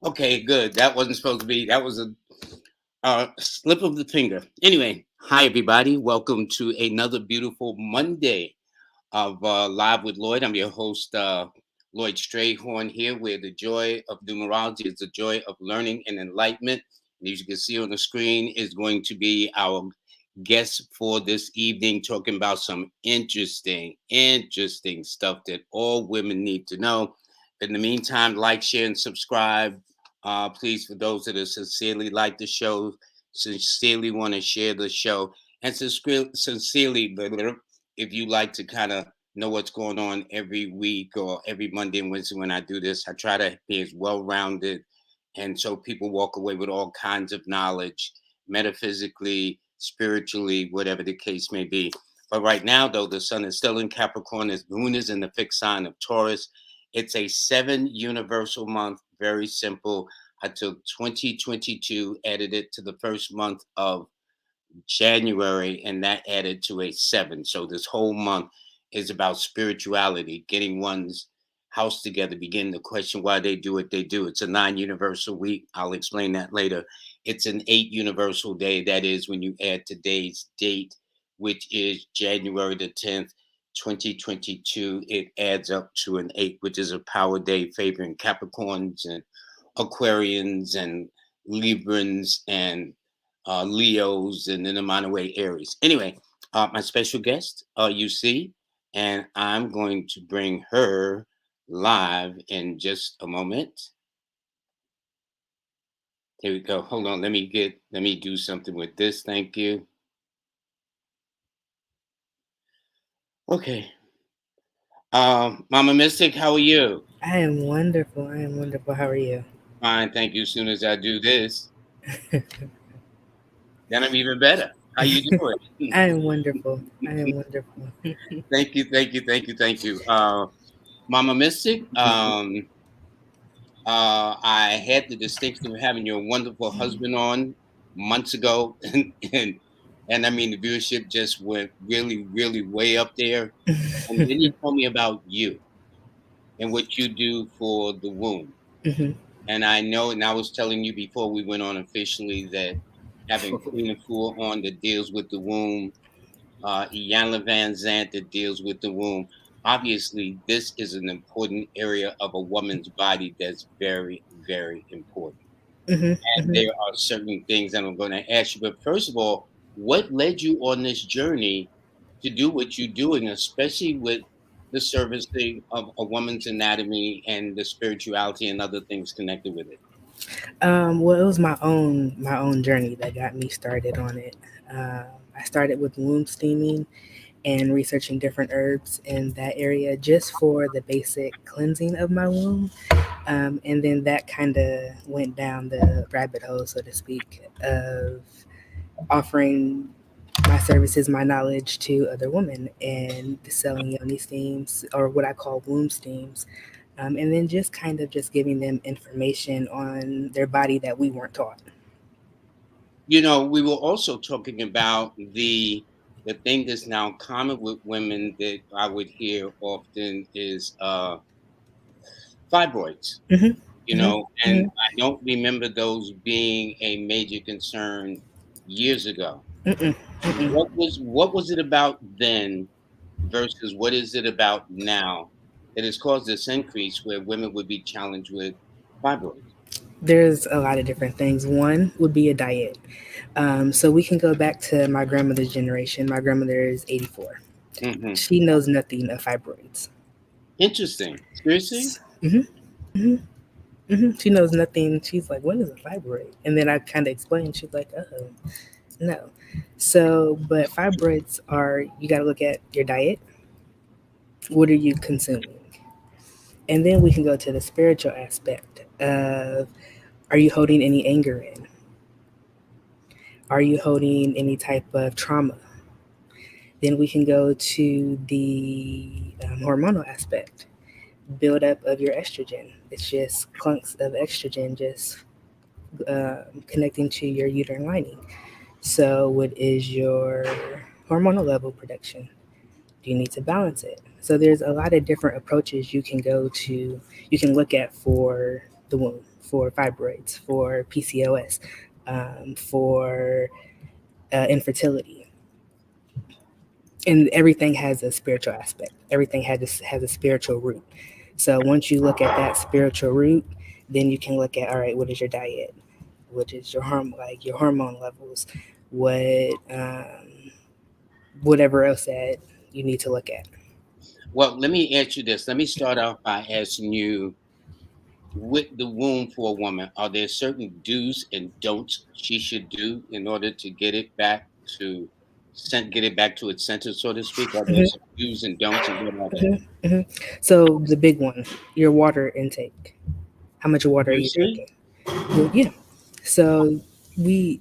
Okay, good. That wasn't supposed to be. That was a slip of the finger. Anyway, hi everybody. Welcome to another beautiful Monday of Live with Lloyd. I'm your host, Lloyd Strayhorn here, where the joy of numerology is the joy of learning and enlightenment. And as you can see on the screen, is going to be our guest for this evening, talking about some interesting stuff that all women need to know. In the meantime, like, share, and subscribe. Please, for those that are sincerely like the show, sincerely want to share the show, and sincerely, if you like to kind of know what's going on every week or every Monday and Wednesday when I do this, I try to be as well rounded. And so people walk away with all kinds of knowledge, metaphysically, spiritually, whatever the case may be. But right now, though, the sun is still in Capricorn, as moon is in the fixed sign of Taurus. It's a 7 universal month, very simple. I took 2022, added it to the first month of January, and that added to a 7. So this whole month is about spirituality, getting one's house together, begin to question why they do what they do. It's a 9 universal week. I'll explain that later. It's an 8 universal day. That is when you add today's date, which is January the 10th. 2022, it adds up to an 8, which is a power day favoring Capricorns and Aquarians and Librans and Leos, and in a minor way Aries. Anyway, my special guest, you see, and I'm going to bring her live in just a moment. Here we go. Hold on. Let me do something with this. Thank you. Okay. Mama Mystic, how are you? I am wonderful. I am wonderful. How are you? Fine, thank you. As soon as I do this, then I'm even better. How you doing? I am wonderful. I am wonderful. Thank you. Mama Mystic, I had the distinction of having your wonderful husband on months ago, and I mean the viewership just went really way up there. And then he told me about you and what you do for the womb. Mhm. And I know, and I was telling you before we went on officially that having Queen of Four on that deals with the womb, Iyanla Van Zant that deals with the womb. Obviously, this is an important area of a woman's body that's very important. Mhm. And Mhm. there are certain things that I'm going to ask you. But first of all, what led you on this journey to do what you're doing, especially with the servicing of a woman's anatomy and the spirituality and other things connected with it? Well, it was my own journey that got me started on it. Um, I started with womb steaming and researching different herbs in that area just for the basic cleansing of my womb. And then that kind of went down the rabbit hole, so to speak, of offering my services, my knowledge to other women and selling yoni steams or what I call womb steams. And then just kind of just giving them information on their body that we weren't taught. You know, we were also talking about the thing that's now common with women that I would hear often is fibroids. Hmm. You Hmm. know, and Hmm. I don't remember those being a major concern years ago. Mm-mm. Mm-mm. What was it about then versus what is it about now that has caused this increase where women would be challenged with fibroids? There's a lot of different things. One would be a diet. So we can go back to my grandmother's generation. My grandmother is 84. Hmm. She knows nothing of fibroids. Interesting. Seriously? Hmm. Hmm. Hmm. She knows nothing. She's like, "What is a fibroid?" And then I kind of explained. She's like, "Oh, no." So, but fibroids are, you got to look at your diet. What are you consuming? And then we can go to the spiritual aspect of, are you holding any anger in? Are you holding any type of trauma? Then we can go to the hormonal aspect, build up of your estrogen. It's just clunks of estrogen just connecting to your uterine lining. So, what is your hormonal level production? Do you need to balance it? So, there's a lot of different approaches you can go to, you can look at for the womb. for fibroids, for PCOS, for infertility, and everything has a spiritual aspect. Everything has a spiritual root. So once you look at that spiritual root, then you can look at, all right, what is your diet? What is your your hormone levels? What whatever else that you need to look at. Well, let me ask you this. Let me start off by asking you, with the womb for a woman, are there certain do's and don'ts she should do in order to get it back to get it back to its center, so to speak? Are there Hmm. some do's and don'ts, and what are they? Hmm. Hmm. So the big one, your water intake. How much water are you Seriously? drinking? Well, yeah. So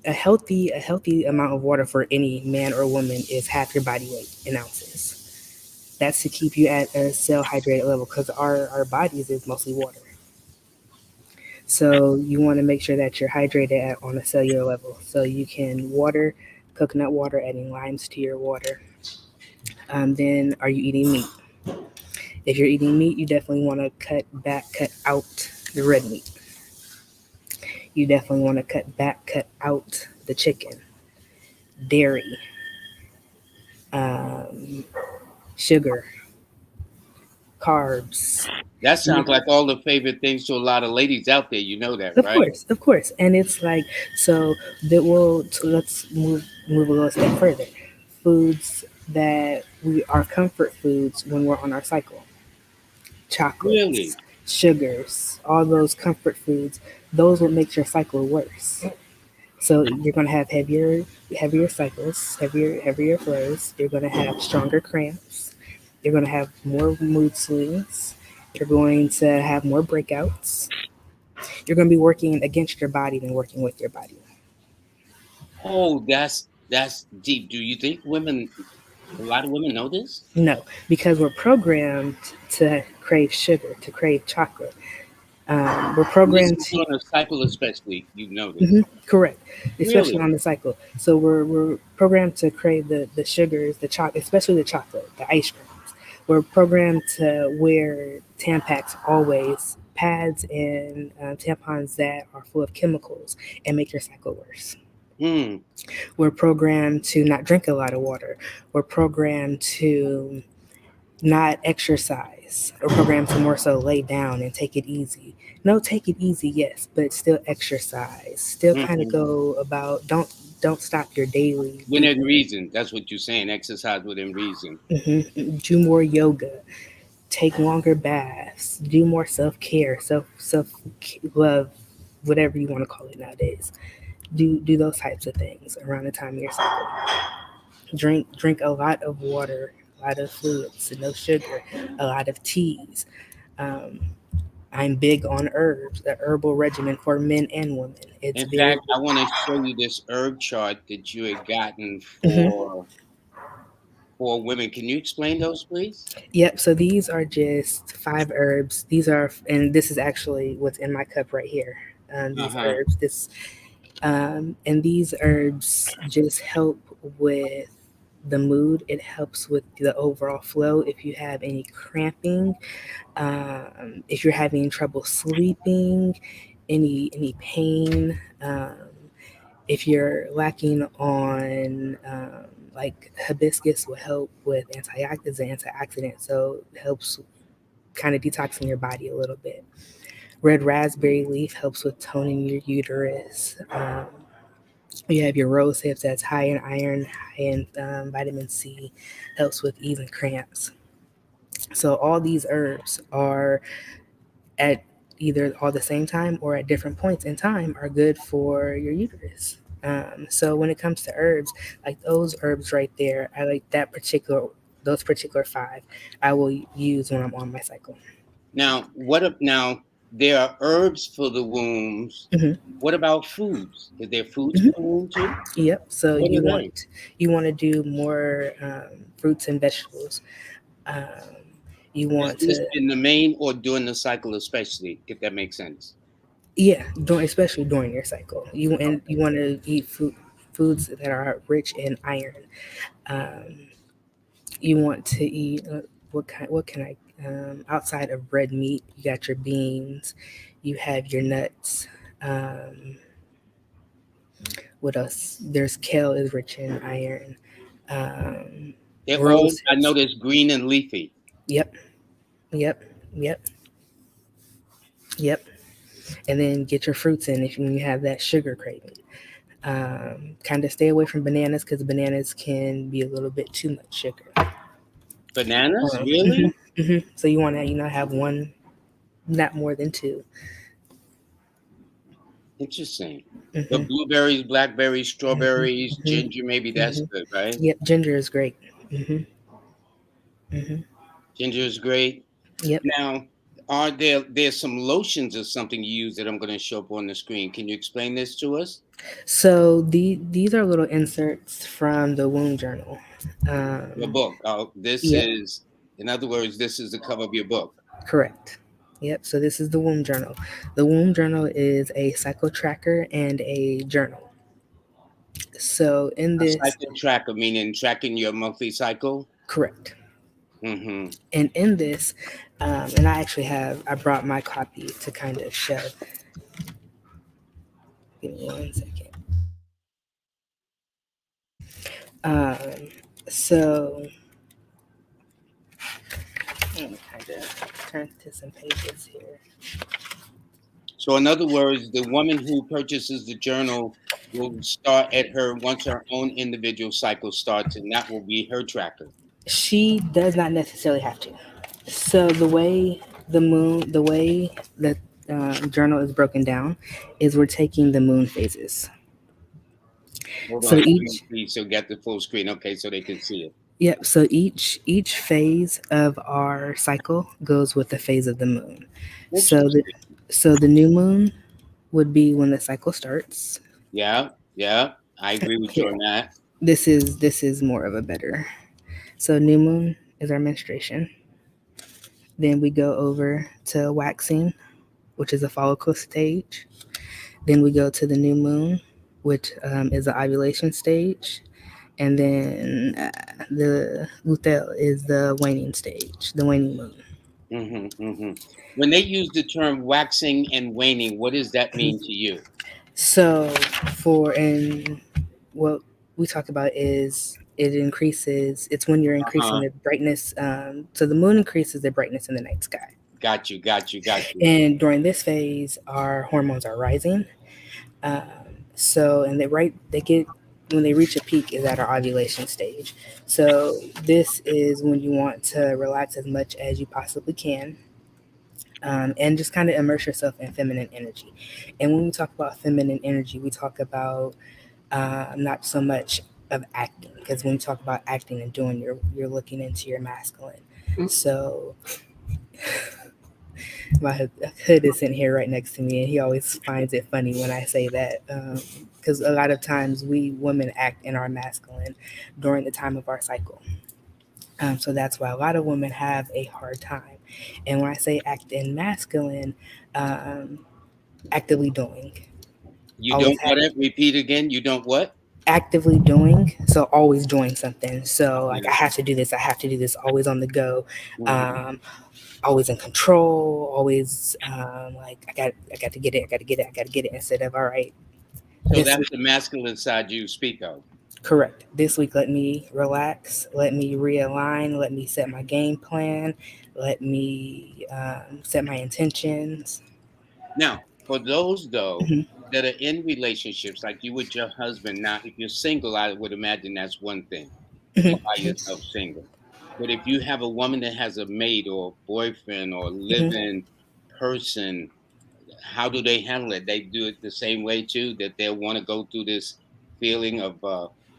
a healthy amount of water for any man or woman is half your body weight in ounces. That's to keep you at a cell hydrated level because our bodies is mostly water. So you want to make sure that you're hydrated on a cellular level. So you can water, coconut water, adding limes to your water. Then are you eating meat? If you're eating meat, you definitely want to cut out the red meat. You definitely want to cut out the chicken, dairy, um, sugar, carbs. That sounds like all the favorite things to a lot of ladies out there. You know that, Of right? course, of course, and it's like so that will so let's move a little step further. Foods that we are comfort foods when we're on our cycle, chocolates, Really? sugars, all those comfort foods. Those will make your cycle worse. So you're gonna have heavier cycles, heavier flows. You're gonna have stronger cramps. You're gonna have more mood swings. You're going to have more breakouts. You're going to be working against your body than working with your body. Oh, that's deep. Do you think a lot of women know this? No, because we're programmed to crave sugar, to crave chocolate. We're And this programmed is to, during a cycle, especially. You know this, mhm, correct, especially really? on the cycle. So we're programmed to crave the sugars, the chocolate, especially the chocolate, the ice creams. We're programmed to wear Tampax always, pads and tampons that are full of chemicals and make your cycle worse. Hmm. We're programmed to not drink a lot of water. We're programmed to not exercise. We're programmed to more so lay down and take it easy. No, take it easy, yes, but still exercise. Still kind of Hmm. go about. Don't stop your daily Within routine. reason. That's what you're saying. Exercise within reason. Do more yoga. Take longer baths. Do more self care, self love, whatever you want to call it nowadays. Do those types of things around the time of your cycle. Drink a lot of water, a lot of fluids, no sugar, a lot of teas. Um, I'm big on herbs, the herbal regimen for men and women. It's In very fact, I want to show you this herb chart that you had gotten hmm for women. Can you explain those, please? Yep. So these are just 5 herbs. These are, and this is actually what's in my cup right here. Uh These huh. herbs, and these herbs just help with the mood. It helps with the overall flow. If you have any cramping, if you're having trouble sleeping, any pain, if you're lacking on like hibiscus will help with antioxidant, so it helps kind of detoxing your body a little bit. Red raspberry leaf helps with toning your uterus. You have your rose hips that's high in iron, high in vitamin C, helps with easing cramps. So all these herbs are at either all the same time or at different points in time are good for your uterus. So when it comes to herbs, like those herbs right there, I like those particular 5. I will use when I'm on my cycle. Now, what if now there are herbs for the wombs? Hmm. What about foods? Is there foods Hmm. for the womb too? Yep. So What are they? you want to do more fruits and vegetables. Um, you Is want this to in the main or during the cycle, especially, if that makes sense? Yeah, especially during your cycle. You want to eat foods that are rich in iron. Um, you want to eat what can I outside of red meat, you got your beans, You have your nuts. Um, what else? There's kale is rich in iron. Um, They're all, rose I know hips. there's green and leafy. Yep, yep, yep, yep. And then get your fruits in if you have that sugar craving. Kind of stay away from bananas because bananas can be a little bit too much sugar. Bananas, Mhm, really? mhm. So you want to, have one, not more than two. Interesting. But Hmm. blueberries, blackberries, Hmm. strawberries, Hmm. ginger, maybe that's Hmm. good, right? Yep, ginger is great. Hmm. Hmm. Ginger is great. Yep. Now, there's some lotions or something you use that I'm going to show up on the screen. Can you explain this to us? So these are little inserts from the womb journal. Your Um, book. This yep, is, in other words, this is the cover of your book. correct. Yep. So this is the womb journal. The womb journal is a cycle tracker and a journal. So in A this, cycle tracker, meaning tracking your monthly cycle. correct. Mm-hmm. And in this, and I brought my copy to kind of show. Give me 1 second. Um, so let me kind of turn to some pages here. So, in other words, the woman who purchases the journal will start at her once her own individual cycle starts, and that will be her tracker. She does not necessarily have to. So the way the journal is broken down is we're taking the moon phases. Hold on, So let me each see. So, get the full screen, okay, so they can see it. Yep. So each phase of our cycle goes with the phase of the moon. So the Interesting. so the new moon would be when the cycle starts. Yeah, yeah, I agree with you Here, on that. this is more of a better. So new moon is our menstruation. Then we go over to waxing, which is a follicle stage. Then we go to the new moon, which is the ovulation stage. And then the luteal is the waning stage, the waning moon. Hmm. When they use the term waxing and waning, what does that mean to you? So for and what we talk about is it increases. It's when you're increasing Uh-huh. the brightness. So the moon increases the brightness in the night sky, Got you, got you, got you. and during this phase, our hormones are rising. Um, so and they get when they reach a peak is at our ovulation stage. So this is when you want to relax as much as you possibly can. And just kind of immerse yourself in feminine energy. And when we talk about feminine energy, we talk about not so much of acting, because when you talk about acting and doing, you're looking into your masculine. So my hood is in here right next to me, and he always finds it funny when I say that, because a lot of times we women act in our masculine during the time of our cycle. So that's why a lot of women have a hard time. And when I say act in masculine, um, actively doing, You always don't have what? Repeat again. You don't what? actively doing, so always doing something. So like I Okay. have to do this, I have to do this, always on the go, Mhm. um, always in control, always like I got to get it, I got to get it, I got to get it, instead of all right, So this that's week. the masculine side you speak of. Correct. This week, let me relax, let me realign, let me set my game plan, let me set my intentions. Now, for those though Mhm. that are in relationships, like you with your husband, now if you're single, I would imagine that's one thing. You're Mhm. by yourself single. But if you have a woman that has a mate or boyfriend or Mhm. live-in person, how do they handle it? They do it the same way too, that they'll want to go through this feeling of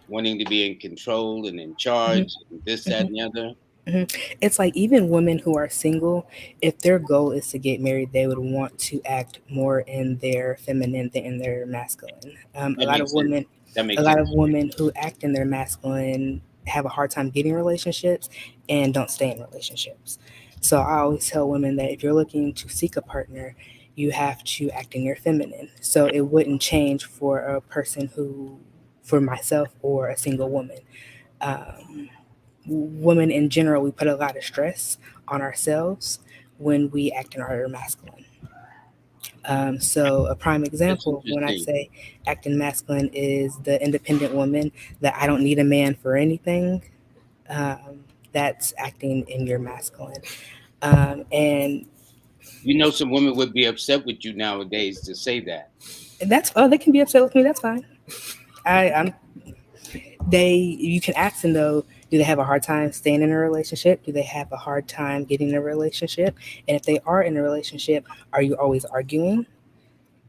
wanting to be in control and in Mhm. charge, and this, that, Mhm. and the other. Mhm. It's like even women who are single, if their goal is to get married, they would want to act more in their feminine than in their masculine. A That lot of makes sense. women, That a makes lot of sense. women who act in their masculine have a hard time getting relationships and don't stay in relationships. So I always tell women that if you're looking to seek a partner, you have to act in your feminine. So it wouldn't change for a person who, for myself or a single woman. Um, Women in general, we put a lot of stress on ourselves when we act in our masculine. So a prime That's example when I interesting. say acting masculine is the independent woman that I don't need a man for anything. Um, that's acting in your masculine. And Some women would be upset with you nowadays to say that. that's, oh, they can be upset with me. That's fine. I'm you can ask them though, do they have a hard time staying in a relationship? Do they have a hard time getting in a relationship? And if they are in a relationship, are you always arguing?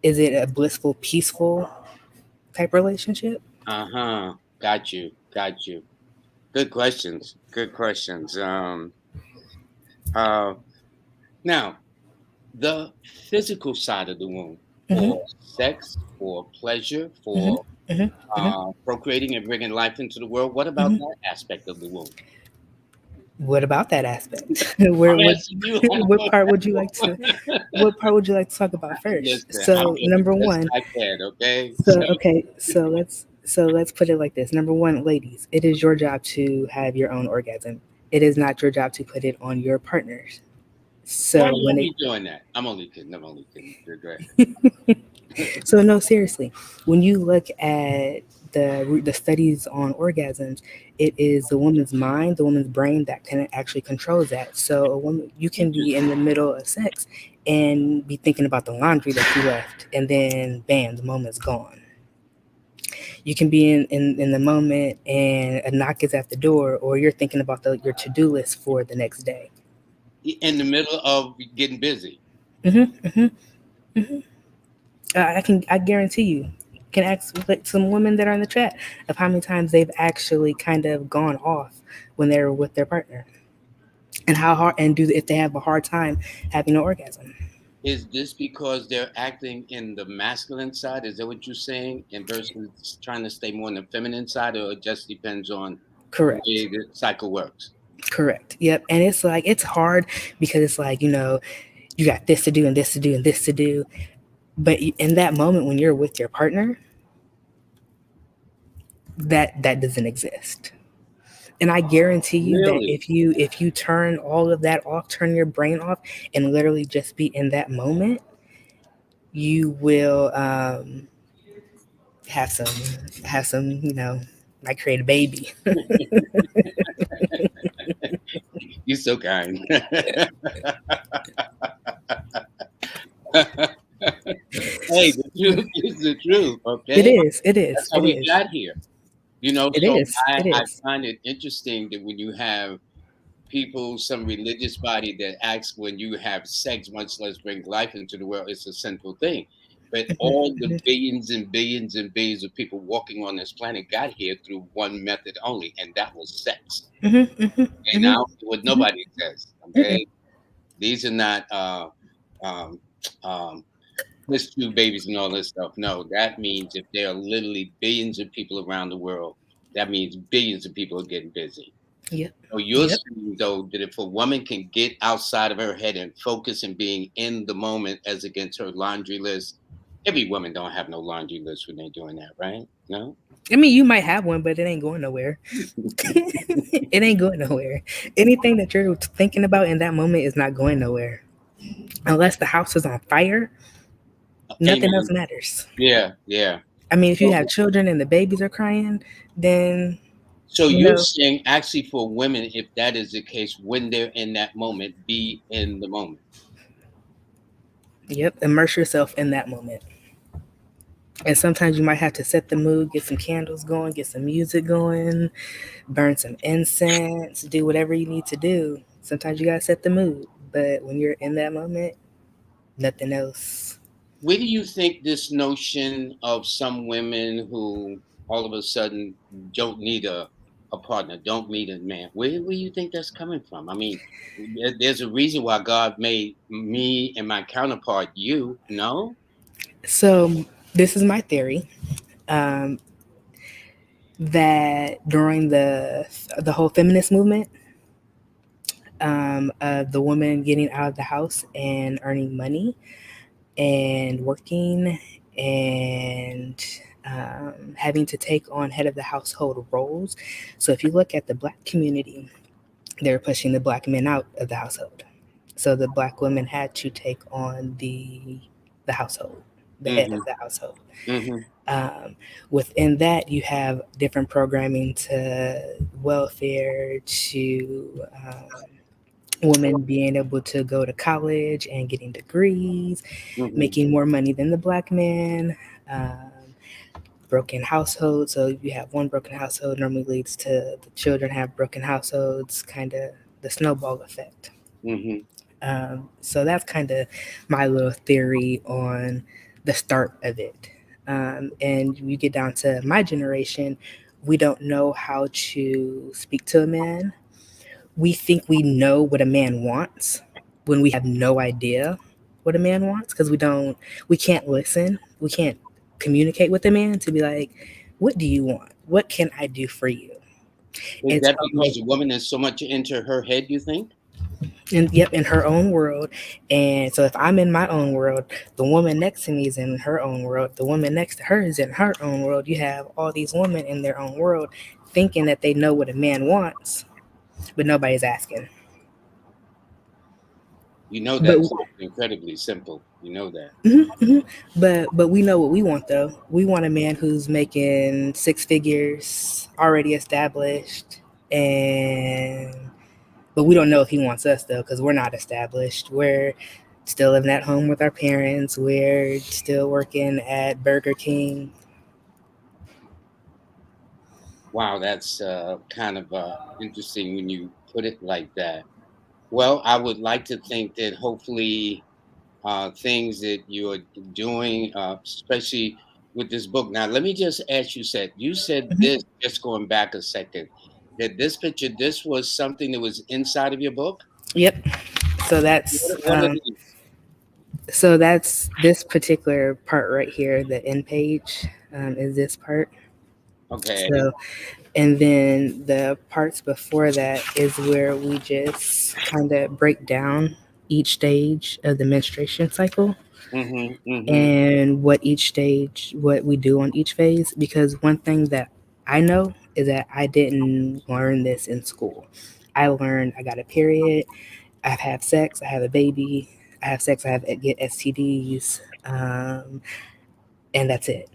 Is it a blissful, peaceful type relationship? Uh-huh. Got you. Got you. Good questions. Good questions. Uh Now, the physical side of the womb Mm-hmm, for sex, for pleasure, mm-hmm, for mm-hmm, mm-hmm, procreating and bringing life into the world. What about mm-hmm. that aspect of the womb? What about that aspect? Where I'm would asking you. what part would you like to what part would you like to talk about first? Listen, I'm So doing the number best one, I can. Okay. so okay, so let's put it like this. Number one, ladies, it is your job to have your own orgasm. It is not your job to put it on your partners. Why So are when it we doing that? I'm only kidding. I'm only kidding. Go ahead. so no, seriously, when you look at the studies on orgasms, it is the woman's mind, the woman's brain that can actually controls that. So a woman, you can be in Interesting. the middle of sex and be thinking about the laundry that you left, and then bam, the moment's gone. You can be in the moment and a knock is at the door, or you're thinking about your to-do list for the next day. In the middle of getting busy. hmm hmm hmm I guarantee you can ask like some women that are in the chat of how many times they've actually kind of gone off when they're with their partner, and how hard and do if they have a hard time having an orgasm. Is this because they're acting in the masculine side? Is that what you're saying? And versus trying to stay more on the feminine side, or it just depends on the Correct. way the cycle works? Correct. Yep. And it's like it's hard because it's like you got this to do and this to do and this to do, but in that moment when you're with your partner, that doesn't exist. And I guarantee you that Really? if you turn all of that off, turn your brain off, and literally just be in that moment, you will have some might create a baby. You're so kind. Hey, the truth is the truth, It okay? is. It is. That's how It we is. got here. It So is. I, It I is. find it interesting that when you have people, some religious body that acts when you have sex, much less bring life into the world, it's a sinful thing. But all the billions and billions and billions of people walking on this planet got here through one method only, and that was sex. hmm hmm And hmm now what hmm nobody says, okay? These are not um, um, just two babies and all this stuff. No, that means if there are literally billions of people around the world, that means billions of people are getting busy. Yep. So you're Yep. saying though that if a woman can get outside of her head and focus and being in the moment as against her laundry list, every woman don't have no laundry list when they're doing that, right? No. I mean, you might have one, but it ain't going nowhere. It ain't going nowhere. Anything that you're thinking about in that moment is not going nowhere. Unless the house is on fire, nothing else Amen. matters. Yeah, yeah. I mean, if you So, have children and the babies are crying, then so you you're know, saying actually for women, if that is the case, when they're in that moment, be in the moment. yep, immerse yourself in that moment. And sometimes you might have to set the mood, get some candles going, get some music going, burn some incense, do whatever you need to do. Sometimes you gotta set the mood. But when you're in that moment, nothing else. Where do you think this notion of some women who all of a sudden don't need a partner, don't need a man, where do you think that's coming from? I mean, there's a reason why God made me and my counterpart you, no? So this is my theory. Um, that during the whole feminist movement, the woman getting out of the house and earning money and working and having to take on head of the household roles. So if you look at the black community, they're pushing the black men out of the household. So the black women had to take on the the household, the head of Mm-hmm. the household. Mm-hmm. Um, Within that, you have different programming to welfare, to women being able to go to college and getting degrees, Mm-hmm. making more money than the black man. Um, Broken households. So if you have one broken household, normally leads to the children have broken households, kind of the snowball effect. Mm-hmm. So that's kind of my little theory on the start of it. And you get down to my generation, we don't know how to speak to a man. We think we know what a man wants when we have no idea what a man wants because we can't listen. We can't communicate with a man to be like, what do you want? What can I do for you? Is And that so, because a woman is so much into her head, you think? yep, in her own world. And so if I'm in my own world, the woman next to me is in her own world. The woman next to her is in her own world. You have all these women in their own world thinking that they know what a man wants, but nobody's asking. You know But that's incredibly simple. You know that. mhm, mhm. But we know what we want though. We want a man who's making six figures, already established, and but we don't know if he wants us though because we're not established. We're still living at home with our parents. We're still working at Burger King. Wow, that's kind of interesting when you put it like that. Well, I would like to think that hopefully things that you're doing, especially with this book. Now, let me just ask you, you said Mhm. this, just going back a second, that this picture, this was something that was inside of your book? Yep. So that's What are these? this particular part right here, the end page, is this part. Okay. So and then the parts before that is where we just kind of break down each stage of the menstruation cycle Mm-hmm, mm-hmm. and what we do on each phase. Because one thing that I know is that I didn't learn this in school. I learned I got a period, I have sex, I have a baby, I have sex, I have get STDs, and that's it.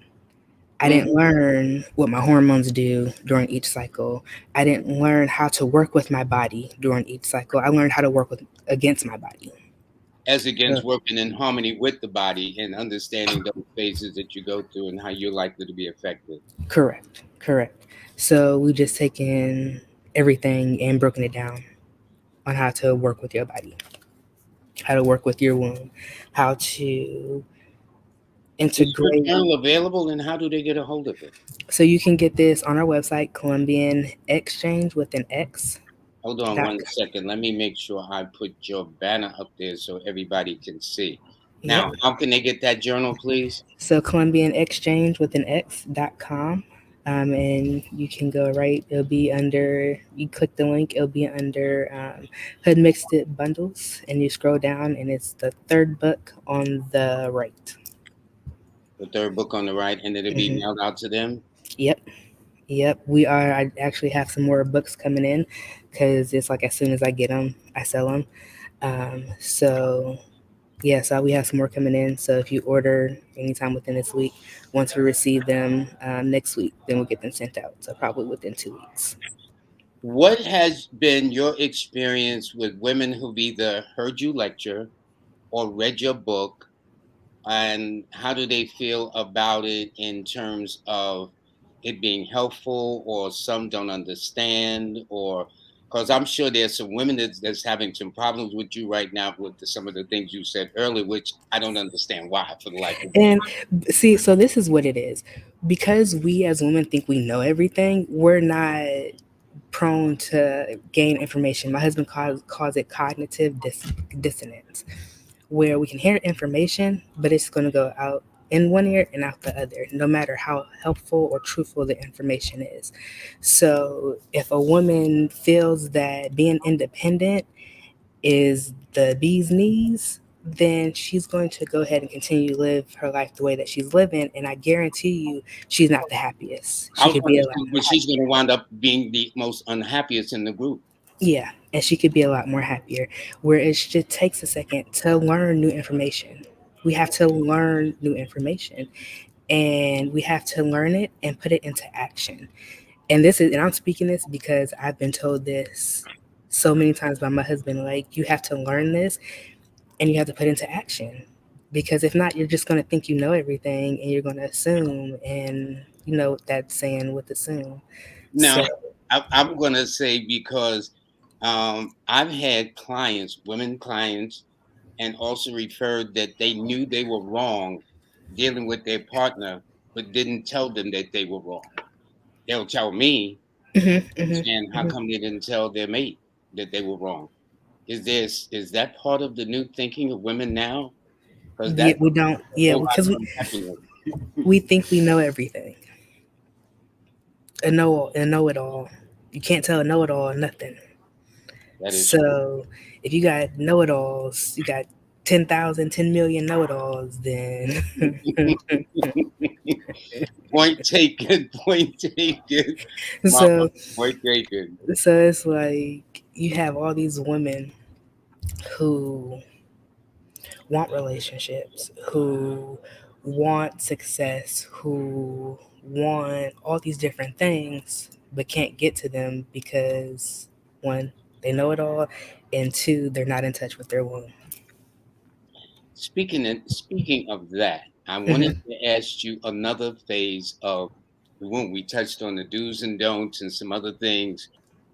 I didn't Mm-hmm. learn what my hormones do during each cycle. I didn't learn how to work with my body during each cycle. I learned how to work with against my body. As So, against working in harmony with the body and understanding those phases that you go through and how you're likely to be affected. correct, correct. So we just taken everything and broken it down on how to work with your body, how to work with your womb, how to Is your integrate. journal available and how do they get a hold of it? So you can get this on our website, Colombian Exchange with an X. Hold on Dot. one second. Let me make sure I put your banner up there so everybody can see. Yep. Now, how can they get that journal, please? So Colombian Exchange with an X.com. And you can go right. It'll be under. You click the link. It'll be under Hood Mixed It Bundles, and you scroll down, and it's the third book on the right. The third book on the right, and it'll be Hmm. mailed out to them. Yep, yep. We are. I actually have some more books coming in, because it's like as soon as I get them, I sell them. So yeah, so we have some more coming in. So if you order anytime within this week, once we receive them next week, then we'll get them sent out. So probably within 2 weeks. What has been your experience with women who've either heard you lecture or read your book, and how do they feel about it in terms of it being helpful, or some don't understand, or because I'm sure there's some women that's having some problems with you right now with some of the things you said earlier, which I don't understand why for the life of me. And see, so this is what it is. Because we as women think we know everything, we're not prone to gain information. My husband calls it cognitive dissonance, where we can hear information, but it's going to go out in one ear and out the other, no matter how helpful or truthful the information is. So if a woman feels that being independent is the bee's knees, then she's going to go ahead and continue to live her life the way that she's living. And I guarantee you, she's not the happiest. I She was could going be to a lot say, more but she's going happier. to wind up being the most unhappiest in the group. Yeah, and she could be a lot more happier. Where it just takes a second to learn new information. We have to learn new information, and we have to learn it and put it into action. And I'm speaking this because I've been told this so many times by my husband, like, you have to learn this and you have to put it into action. Because if not, you're just going to think you know everything and you're going to assume, and you know that saying with assume. Now, So, I'm going to say because I've had clients, women clients, and also referred that they knew they were wrong dealing with their partner, but didn't tell them that they were wrong. They'll tell me, mhm, mhm, and how mhm. come they didn't tell their mate that they were wrong? Is that part of the new thinking of women now? Because Yeah, that's we don't, a yeah, whole lot because of unhappiness. we think we know everything, a know it all. You can't tell a know it all nothing. That is true. So if you got know it alls, you got 10,000, 10,000,000 know it alls, then Point taken. Point taken. Mama, so point taken. it's like you have all these women who want relationships, who want success, who want all these different things, but can't get to them because one, they know it all, and two, they're not in touch with their womb. Speaking of that, I wanted Hmm. to ask you another phase of the womb. We touched on the do's and don'ts and some other things.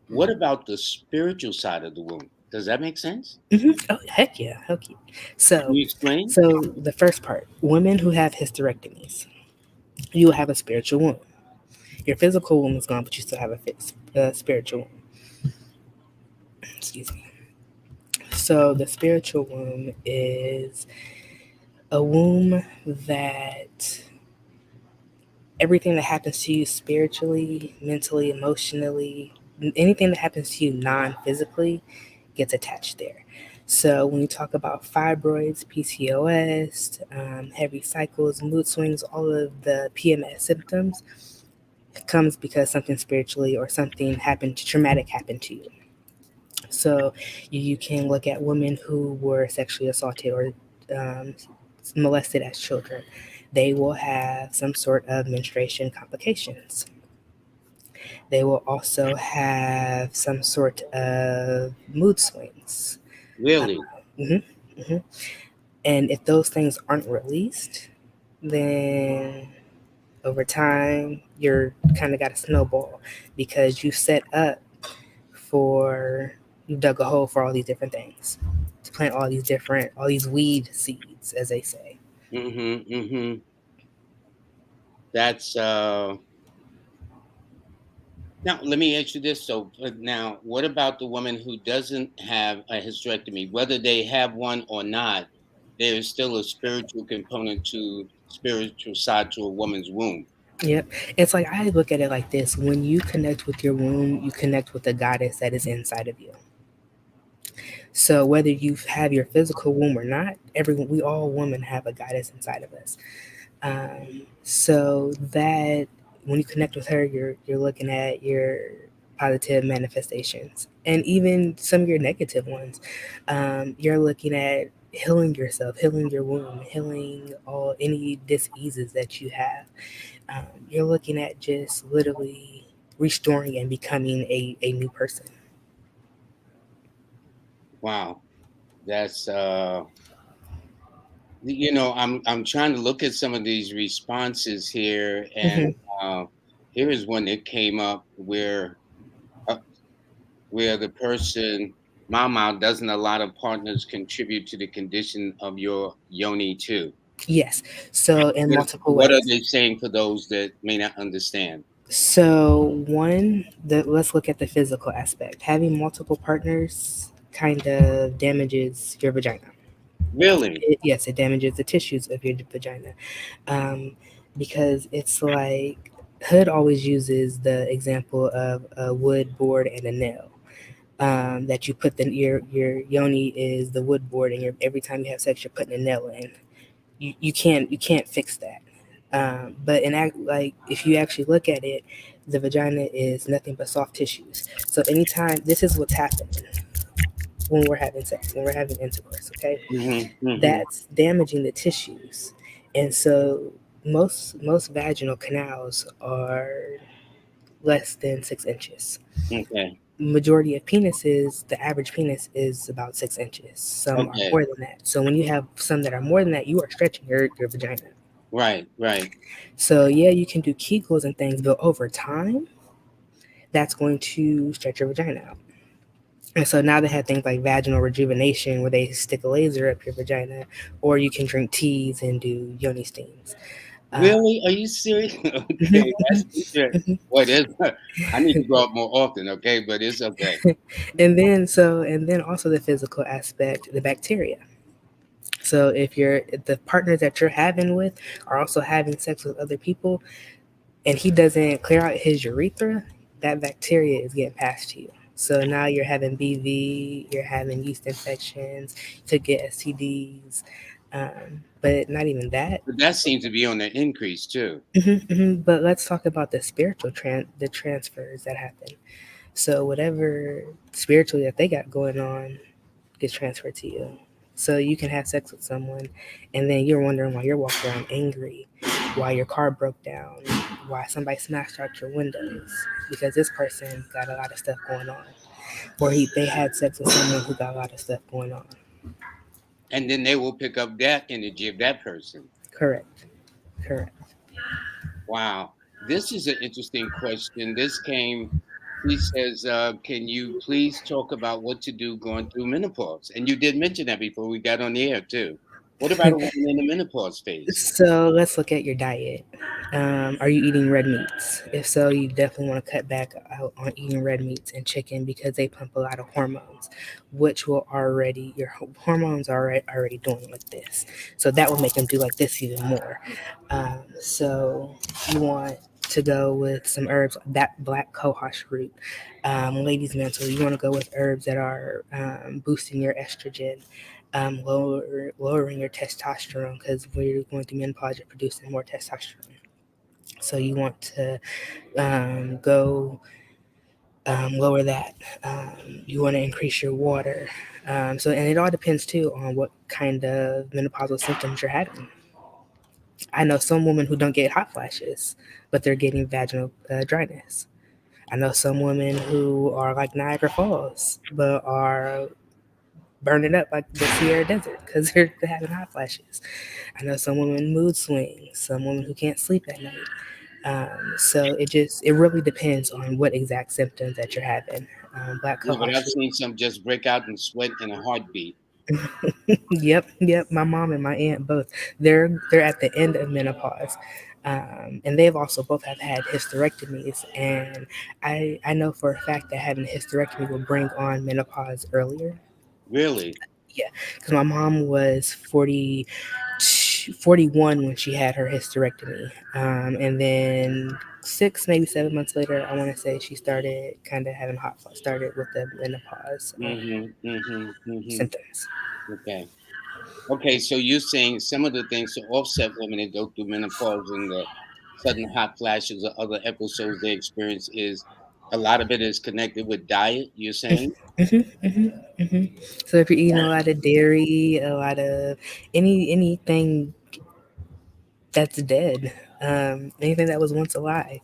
What about the spiritual side of the womb? Does that make sense? Hmm. Oh, heck yeah, heck yeah. Can So, you explain? so the first part, women who have hysterectomies, you will have a spiritual womb. Your physical womb is gone, but you still have a spiritual womb. Excuse me. So the spiritual womb is a womb that everything that happens to you spiritually, mentally, emotionally, anything that happens to you non physically gets attached there. So when you talk about fibroids, PCOS, heavy cycles, mood swings, all of the PMS symptoms comes because something spiritually or something traumatic happened to you. So you can look at women who were sexually assaulted or um, molested as children. They will have some sort of menstruation complications. They will also have some sort of mood swings. Really? Hmm. Hmm. And if those things aren't released, then over time you're kind of got a snowball because you set up for you dug a hole for all these different things to plant all these weed seeds, as they say. Mm-hmm. Mm-hmm. That's now let me ask you this. So now what about the woman who doesn't have a hysterectomy? Whether they have one or not, there is still a spiritual component to spiritual side to a woman's womb. Yep. It's like I look at it like this: when you connect with your womb, you connect with the goddess that is inside of you. So whether you have your physical womb or not, we all women have a goddess inside of us. So that when you connect with her, you're looking at your positive manifestations, and even some of your negative ones. You're looking at healing yourself, healing your womb, healing all any diseases that you have. You're looking at just literally restoring and becoming a new person. Wow. That's I'm trying to look at some of these responses here, and Hmm. uh, here is one that came up uh, where the person, Mama, doesn't a lot of partners contribute to the condition of your yoni too? Yes. So in multiple What are ways. they saying for those that may not understand? So let's look at the physical aspect. Having multiple partners kind of damages your vagina. Really? Yes, it damages the tissues of your vagina, um, because it's like Hood always uses the example of a wood board and a nail. That you put your yoni is the wood board, and every time you have sex, you're putting a nail in. You can't fix that. But like if you actually look at it, the vagina is nothing but soft tissues. So anytime this is what's happening. when we're having sex, when we're having intercourse, okay? Mm-hmm. That's damaging the tissues. And so most vaginal canals are less than 6 inches. Okay. Majority of penises, the average penis is about 6 inches. Some are Okay. more than that. So when you have some that are more than that, you are stretching your vagina. Right. Right. So yeah, you can do Kegels and things, but over time, that's going to stretch your vagina out. And so now they have things like vaginal rejuvenation where they stick a laser up your vagina, or you can drink teas and do yoni steams. Uh, Really? Are you serious? mhm, Okay, that's interesting. mhm, What is? I need to go up more often. Okay, but it's okay. and then also the physical aspect, the bacteria. So if the partners that you're having with are also having sex with other people, and he doesn't clear out his urethra, that bacteria is getting passed to you. So now you're having BV, you're having yeast infections, you could get STDs, but not even that. But that seems to be on the increase too. But let's talk about the the transfers that happen. So whatever spiritually that they got going on gets transferred to you. So you can have sex with someone, and then you're wondering why you're walking around angry, why your car broke down, why somebody smashed out your windows, because this person got a lot of stuff going on, or they had sex with someone who got a lot of stuff going on. And then they will pick up that energy of that person. Correct. Correct. Wow. This is an interesting question. This came, he says, can you please talk about what to do going through menopause? And you did mention that before we got on the air too. What about a woman in the menopause phase? So let's look at your diet. Are you eating red meats? If so, you definitely want to cut back out on eating red meats and chicken because they pump a lot of hormones, which will already your hormones are already doing like this, so that will make them do like this even more. So you want to go with some herbs, that black cohosh root, ladies' mantle. You want to go with herbs that are boosting your estrogen, lowering your testosterone because when you're going through menopause, you're producing more testosterone. So you want to go lower that. You want to increase your water. And it all depends too on what kind of menopausal symptoms you're having. I know some women who don't get hot flashes, but they're getting vaginal dryness. I know some women who are like Niagara Falls, but are burning up like the Sierra Desert because they're having hot flashes. I know some women mood swings, some women who can't sleep at night. So it really depends on what exact symptoms that you're having. Black Yeah, but cohosh I've seen some just break out and sweat in a heartbeat. Yep. My mom and my aunt both. They're at the end of menopause, and they've also both have had hysterectomies. And I know for a fact that having a hysterectomy will bring on menopause earlier. Really? Yeah, because my mom was 41 when she had her hysterectomy, and then 6 maybe 7 months later, I want to say she started kind of having hot flush, started with the menopause Mm-hmm. Mm-hmm. Mm-hmm. symptoms. Okay. Okay, so you're saying some of the things to offset women that go through menopause and the sudden hot flashes or other episodes they experience is a lot of it is connected with diet, you're saying? Hmm. So if you're eating a lot of dairy, a lot of anything that's dead, anything that was once alive,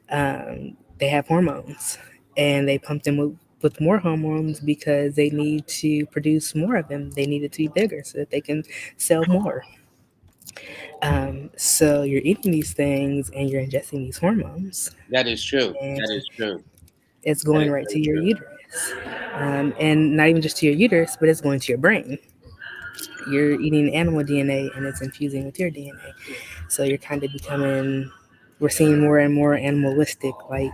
they have hormones, and they pump them with more hormones because they need to produce more of them. They need it to be bigger so that they can sell more. So you're eating these things and you're ingesting these hormones, That is true. and That is true. it's That going is right to very your true. uterus. And not even just to your uterus, but it's going to your brain. You're eating animal DNA and it's infusing with your DNA. So you're kind of becoming, we're seeing more and more animalistic like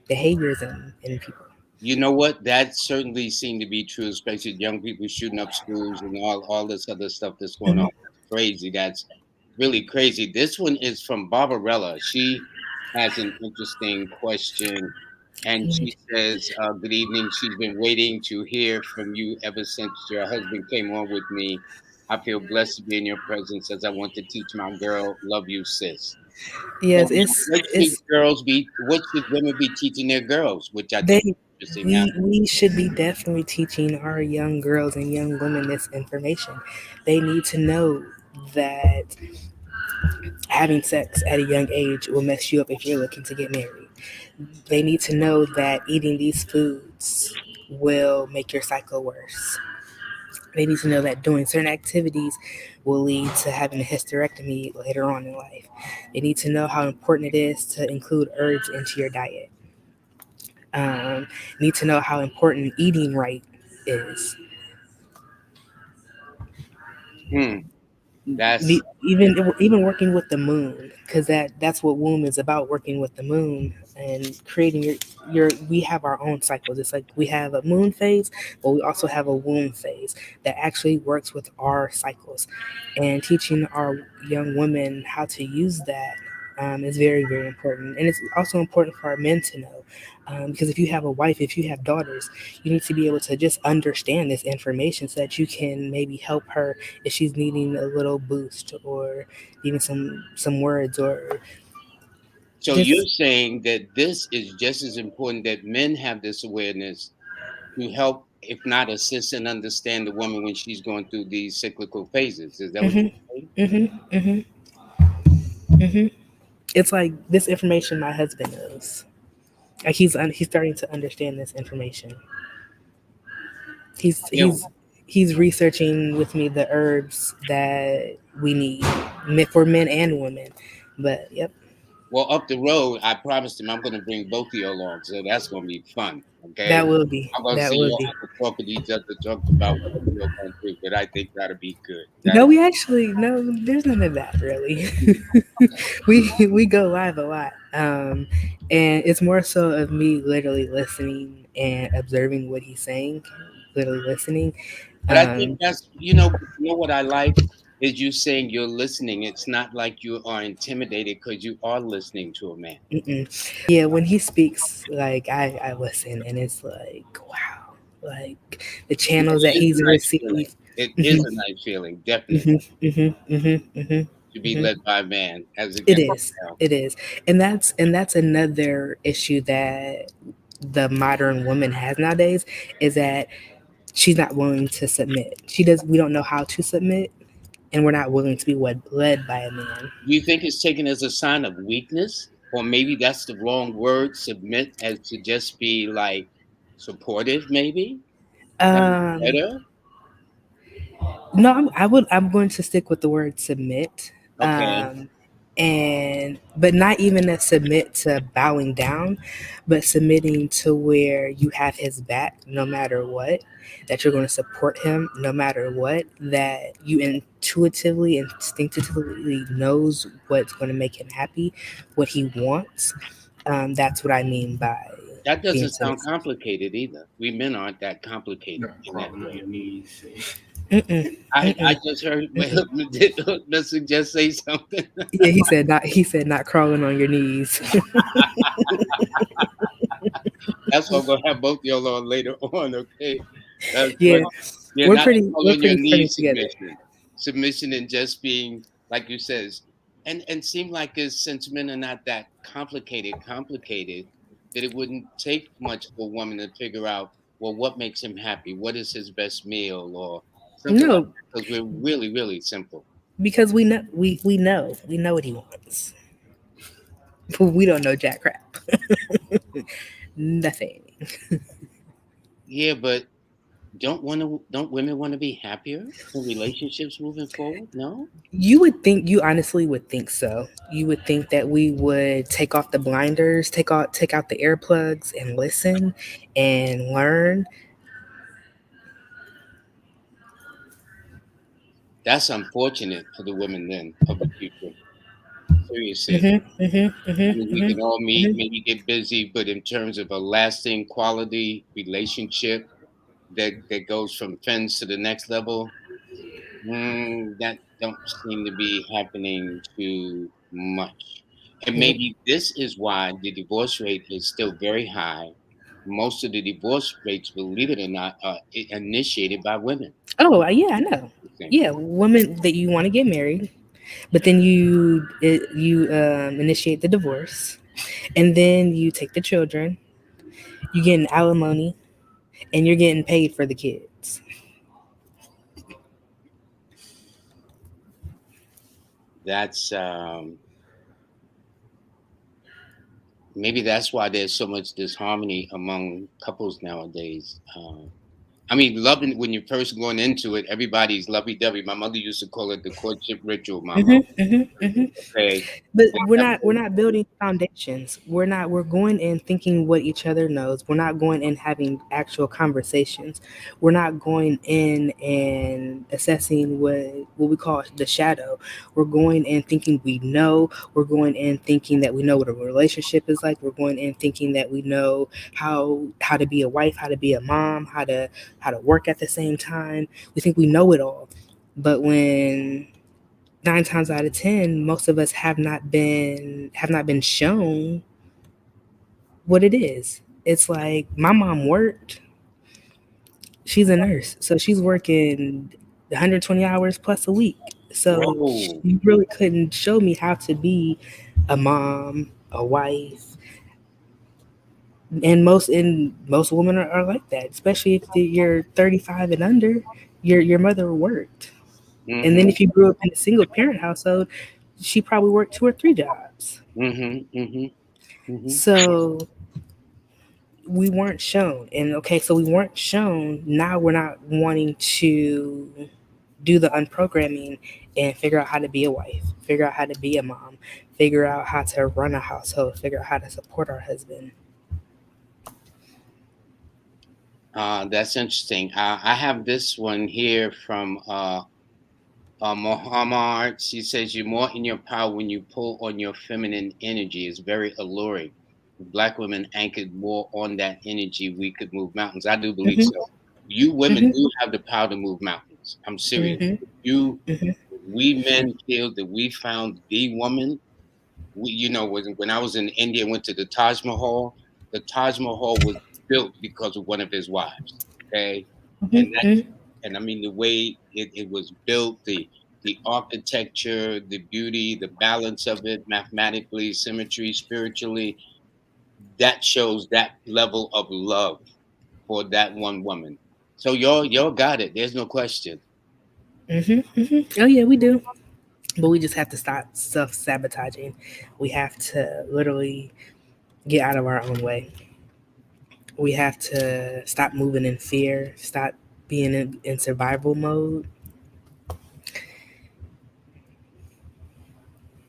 behaviors in people. You know what? That certainly seemed to be true, especially young people shooting up schools and all this other stuff that's going on. Hmm. That's crazy. That's really crazy. This one is from Barbarella. She has an interesting question. And she says, good evening. She's been waiting to hear from you ever since your husband came on with me. I feel blessed to be in your presence as I want to teach my girl, love you, sis. Yes, Now, what should it's girls be, what should women be teaching their girls, which I they think is interesting we should be definitely teaching our young girls and young women this information. They need to know that having sex at a young age will mess you up if you're looking to get married. They need to know that eating these foods will make your cycle worse. They need to know that doing certain activities will lead to having a hysterectomy later on in life. They need to know how important it is to include herbs into your diet. Um, need to know how important eating right is. Hmm. That's Even working with the moon, because that's what womb is about, working with the moon and creating your we have our own cycles. It's like we have a moon phase, but we also have a womb phase that actually works with our cycles, and teaching our young women how to use that is very, very important. And it's also important for our men to know, because if you have a wife, if you have daughters, you need to be able to just understand this information so that you can maybe help her if she's needing a little boost, or even some words, or so you're just saying that this is just as important that men have this awareness to help, if not assist and understand the woman when she's going through these cyclical phases. Is that what mhm, you're saying? mhm, mhm, mhm. It's like this information my husband knows. Like he's starting to understand this information. He's Yeah. he's he's researching with me the herbs that we need for men and women. But yep, Well, up the road, I promised him I'm going to bring both of you along, so that's going to be fun. Okay, that will be I'm going to that see will you be. all have to talk with each other, talk about what you're going through. But I think that'll be good. No, That'll we actually no. There's none of that really. We go live a lot, and it's more so of me literally listening and observing what he's saying, literally listening. But I think Um, that's what I like is you saying you're listening. It's not like you are intimidated because you are listening to a man. yeah, when he speaks, like I listen, and it's like wow, like the Yeah, channels that it is he's a nice feeling. received. It is Mhm, a nice feeling, definitely, mhm, mhm, mhm, mhm, to be mhm. led by a man as it It gets is. now. It is. And that's another issue that the modern woman has nowadays, is that she's not willing to submit. We don't know how to submit, and we're not willing to be led by a man. Do you think it's taken as a sign of weakness? Or maybe that's the wrong word, submit, as to just be like supportive, maybe? Would that be Um better? no, I'm going to stick with the word submit. Okay. And but not even a submit to bowing down, but submitting to where you have his back no matter what, that you're going to support him no matter what, that you intuitively, instinctively knows what's going to make him happy, what he wants. That's what I mean by That being doesn't sound submissive. complicated either. We men aren't that complicated Not in that crawling on way. your knees. Mm-mm, I mm-mm, just heard mm-mm. Mr. just say something. Yeah, he said not crawling on your knees. That's what I'm gonna have both y'all on later on, okay? That's Yeah, funny. Yeah, we're not pretty all we're on your pretty funny knees together. submission. Submission and just being like you says, and seem like it's since men are not that complicated, that it wouldn't take much for a woman to figure out, well, what makes him happy? What is his best meal or something like No, that? Because we're really, really simple. because we know what he wants. But we don't know jack crap. Nothing. Yeah, but don't women want to be happier in relationships moving forward? No? You honestly would think so. You would think that we would take off the blinders, take out the earplugs, and listen and learn. That's unfortunate for the women then of the future. Seriously. Mhm, mhm, I mhm, mean, we mhm, can all meet, mhm. maybe get busy, but in terms of a lasting quality relationship that goes from friends to the next level, that don't seem to be happening too much. And Nope. maybe this is why the divorce rate is still very high. Most of the divorce rates, believe it or not, are initiated by women. Oh, yeah, I know. Interesting. Yeah, women that you want to get married, but then you initiate the divorce, and then you take the children, You're getting alimony, and you're getting paid for the kids. That's maybe that's why there's so much disharmony among couples nowadays. I mean, loving when you're first going into it, everybody's lovey-dovey. My mother used to call it the courtship ritual, Mama. Okay, But then we're not building foundations. We're going in thinking what each other knows. We're not going in having actual conversations. We're not going in and assessing what we call the shadow. We're going in thinking we know. We're going in thinking that we know what a relationship is like. We're going in thinking that we know how to be a wife, how to be a mom, how to work at the same time. We think we know it all. But when 9 times out of 10, most of us have not been shown what it is. It's like my mom worked. She's a nurse, so she's working 120 hours plus a week. So whoa. she really couldn't show me how to be a mom, a wife, and most women are like that. Especially if you're 35 and under, your mother worked, and then Mm-hmm. if you grew up in a single parent household, she probably worked 2 or 3 jobs. Mm-hmm. Mm-hmm. Mm-hmm. So we weren't shown. And okay, so we weren't shown. Now we're not wanting to do the unprogramming and figure out how to be a wife, figure out how to be a mom, figure out how to run a household, figure out how to support our husband. That's interesting. I have this one here from Muhammad. She says, "You're more in your power when you pull on your feminine energy. It's very alluring. If Black women anchored more on that energy, we could move mountains." I do believe Hmm. so. You women Hmm. do have the power to move mountains. I'm serious. Hmm. You, Hmm. we men feel that we found the woman. When I was in India and went to the Taj Mahal, the Taj Mahal was built because of one of his wives. Okay, and that, Hmm. and I mean the way it was built, the architecture, the beauty, the balance of it, mathematically, symmetry, spiritually, that shows that level of love for that one woman. So y'all got it. There's no question. Hmm. Hmm. Oh yeah, we do. But we just have to stop self sabotaging. We have to literally get out of our own way. We have to stop moving in fear, stop being in survival mode.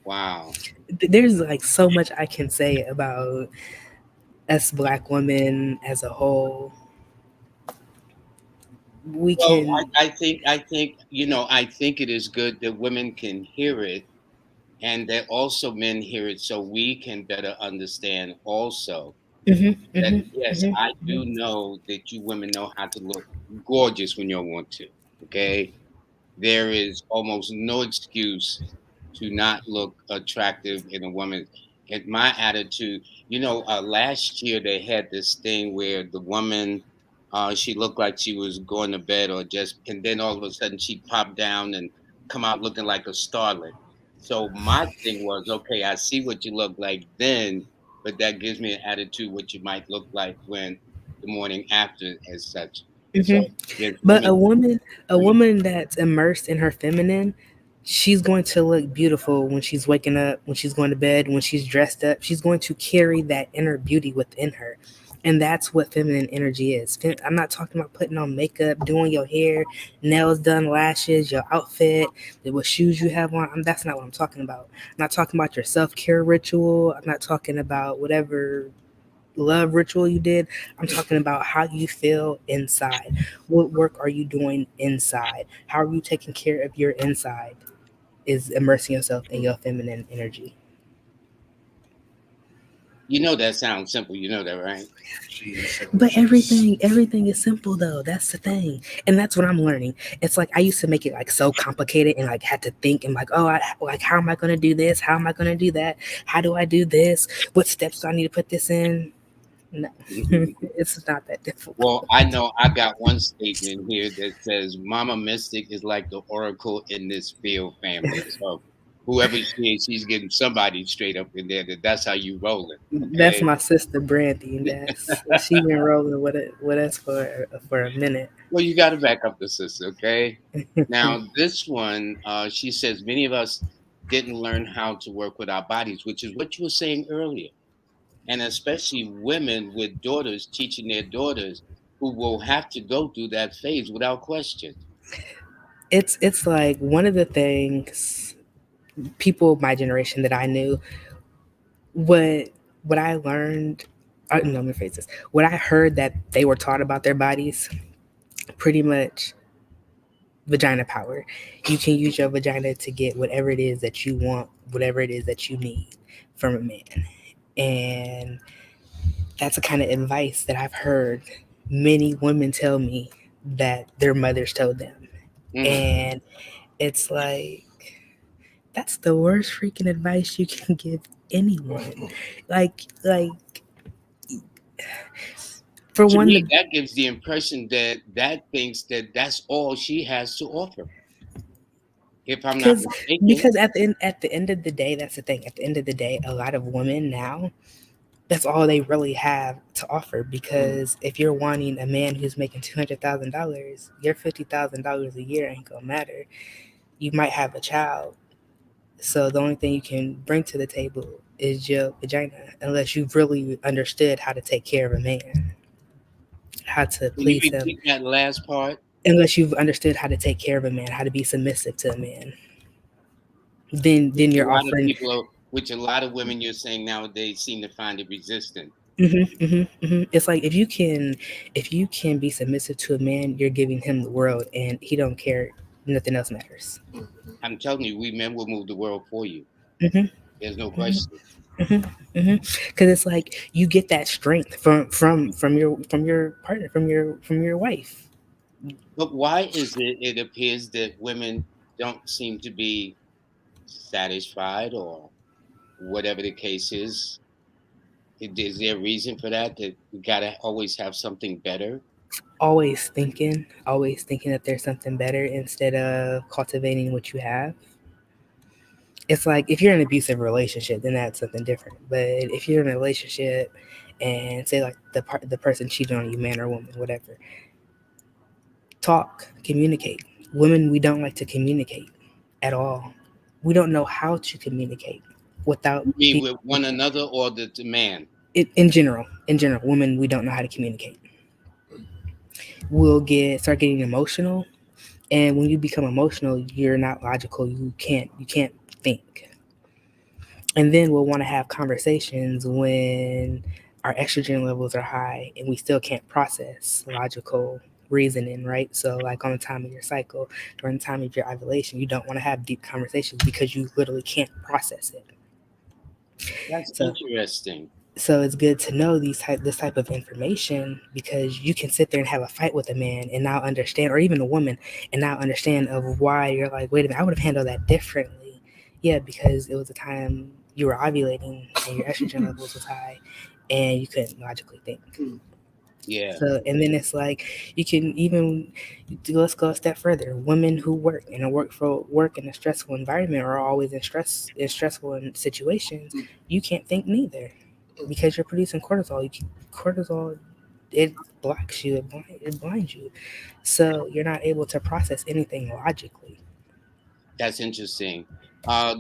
Wow. There's like so much I can say about us black women as a whole. We Well, can. I think it is good that women can hear it and that also men hear it so we can better understand also Hmm. that Hmm. yes, Hmm. I do know that you women know how to look gorgeous when you want to. Okay, there is almost no excuse to not look attractive in a woman. And my attitude, last year they had this thing where the woman, she looked like she was going to bed or just, and then all of a sudden she'd pop down and come out looking like a starlet. So my thing was, okay, I see what you look like then, but that gives me an attitude what you might look like when the morning after as such. So Hmm. there's But women. a woman that's immersed in her feminine, she's going to look beautiful when she's waking up, when she's going to bed, when she's dressed up. She's going to carry that inner beauty within her. And that's what feminine energy is. I'm not talking about putting on makeup, doing your hair, nails done, lashes, your outfit, what shoes you have on. That's not what I'm talking about. I'm not talking about your self care ritual. I'm not talking about whatever love ritual you did. I'm talking about how you feel inside. What work are you doing inside? How are you taking care of your inside? Is immersing yourself in your feminine energy. That sounds simple. You know that, right? But everything is simple though. That's the thing, and that's what I'm learning. It's like I used to make it like so complicated and like had to think and like, oh, like how am I gonna do this? How am I gonna do that? How do I do this? What steps do I need to put this in? No, it's not that Well, difficult. I know I got one statement here that says Mama Mystic is like the oracle in this field family. So whoever she is, she's getting somebody straight up in there. That's how you rolling. That's Okay. my sister Brandy, and that's she been rolling with us for a minute. Well, you got to back up the sister. Okay. Now this one, she says many of us didn't learn how to work with our bodies, which is what you were saying earlier, and especially women with daughters teaching their daughters who will have to go through that phase without question. It's like one of the things people of my generation that I knew, what what I learned. No, let me phrase this. What I heard that they were taught about their bodies, pretty much vagina power. You can use your vagina to get whatever it is that you want, whatever it is that you need from a man. And that's the kind of advice that I've heard many women tell me that their mothers told them. Mm. And it's like, that's the worst freaking advice you can give anyone. Like for To one, me, that gives the impression that that thinks that that's all she has to offer. If I'm not because mistaken, because at the end of the day, that's the thing. At the end of the day, a lot of women now, that's all they really have to offer. Because if you're wanting a man who's making $200,000, your $50,000 a year ain't gonna matter. You might have a child, so the only thing you can bring to the table is your vagina, unless you've really understood how to take care of a man, how to can you please him. repeat that last part? Unless you've understood how to take care of a man, how to be submissive to a man, then Which a you're lot of offering. people, which a lot of women you're saying nowadays seem to find it resistant. It's like if you can be submissive to a man, you're giving him the world, and he don't care. Nothing else matters. I'm telling you, we men will move the world for you. hmm There's no hmm question. Because it's like you get that strength from your partner, from your wife. But why is it? It appears that women don't seem to be satisfied, or whatever the case is. Is there a reason for that? That we gotta always have something better. Always thinking that there's something better instead of cultivating what you have. It's like if you're in an abusive relationship, then that's something different. But if you're in a relationship and say like the person cheated on you, man or woman, whatever, talk, communicate. Women, we don't like to communicate at all. We don't know how to communicate without You mean being with one another or the man? in general, women, we don't know how to communicate. We'll get start getting emotional, and when you become emotional, you're not logical. You can't think. And then we'll want to have conversations when our estrogen levels are high and we still can't process logical reasoning, right? So, like on the time of your cycle, during the time of your ovulation, you don't want to have deep conversations because you literally can't process it. That's So, interesting. so it's good to know this type of information because you can sit there and have a fight with a man and now understand, or even a woman, and now understand of why you're like, wait a minute, I would have handled that differently. Yeah, because it was a time you were ovulating and your estrogen levels was high, and you couldn't logically think. Yeah, So, and then it's like you can even let's go a step further. Women who work in a stressful environment or are always in stressful situations, you can't think neither because you're producing cortisol. Cortisol, it blocks you, it blinds you, so you're not able to process anything logically. that's interesting.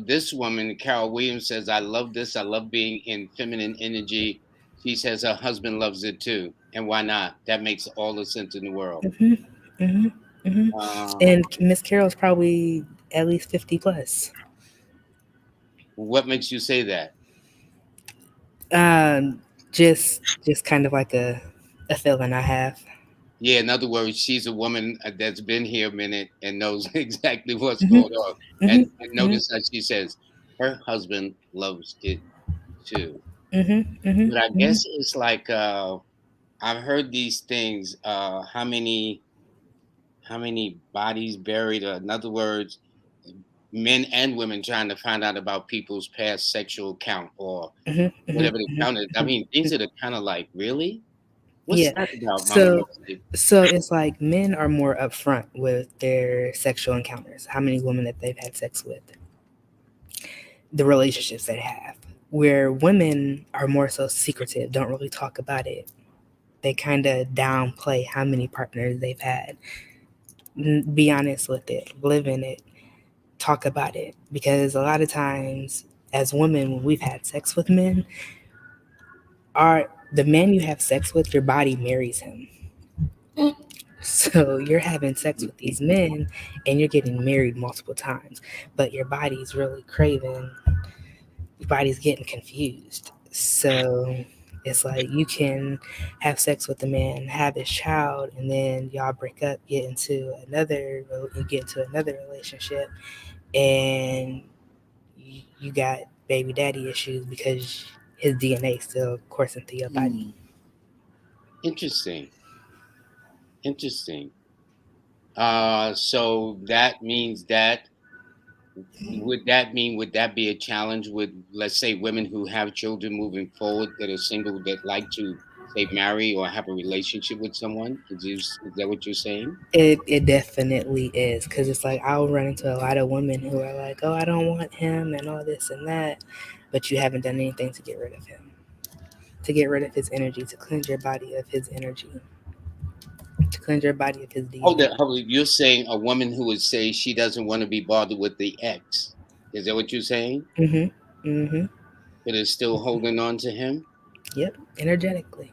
This woman, Carol Williams, says, "I love this. I love being in feminine energy." She says her husband loves it too, and why not? That makes all the sense in the world. hmm hmm hmm Uh, And Miss Carol's probably at least 50 plus. what makes you say that? Um, just kind of like a feeling I have. Yeah, in other words, she's a woman that's been here a minute and knows exactly what's hmm going on. hmm And hmm notice that she says her husband loves it too. hmm hmm But I hmm guess it's like I've heard these things. How many bodies buried? Or in other words, men and women trying to find out about people's past sexual count or hmm hmm whatever the count is. I mean, things that are kind of like, really? What's Yeah. that about, Mama So Mercy? so it's like men are more upfront with their sexual encounters, how many women that they've had sex with. the relationships they have. Where women are more so secretive, don't really talk about it. They kind of downplay how many partners they've had. Be honest with it, live in it, talk about it. Because a lot of times, as women, when we've had sex with men, the man you have sex with, your body marries him. So you're having sex with these men and you're getting married multiple times, but your body's really craving, your body's getting confused. So it's like you can have sex with a man, have his child, and then y'all break up, you get into another relationship, and you got baby daddy issues because his DNA still coursing through your body. Interesting. Interesting. So that means that would that be a challenge with, let's say, women who have children moving forward that are single that like to, say, marry or have a relationship with someone? Is that what you're saying? It definitely is, because it's like I'll run into a lot of women who are like, "Oh, I don't want him," and all this and that, but you haven't done anything to get rid of him, to get rid of his energy, to cleanse your body of his energy, to cleanse your body of his DNA. Hold it. You're saying a woman who would say she doesn't want to be bothered with the ex. Is that what you're saying? Mhm. Mhm. But is still holding on to him? Yep. Energetically,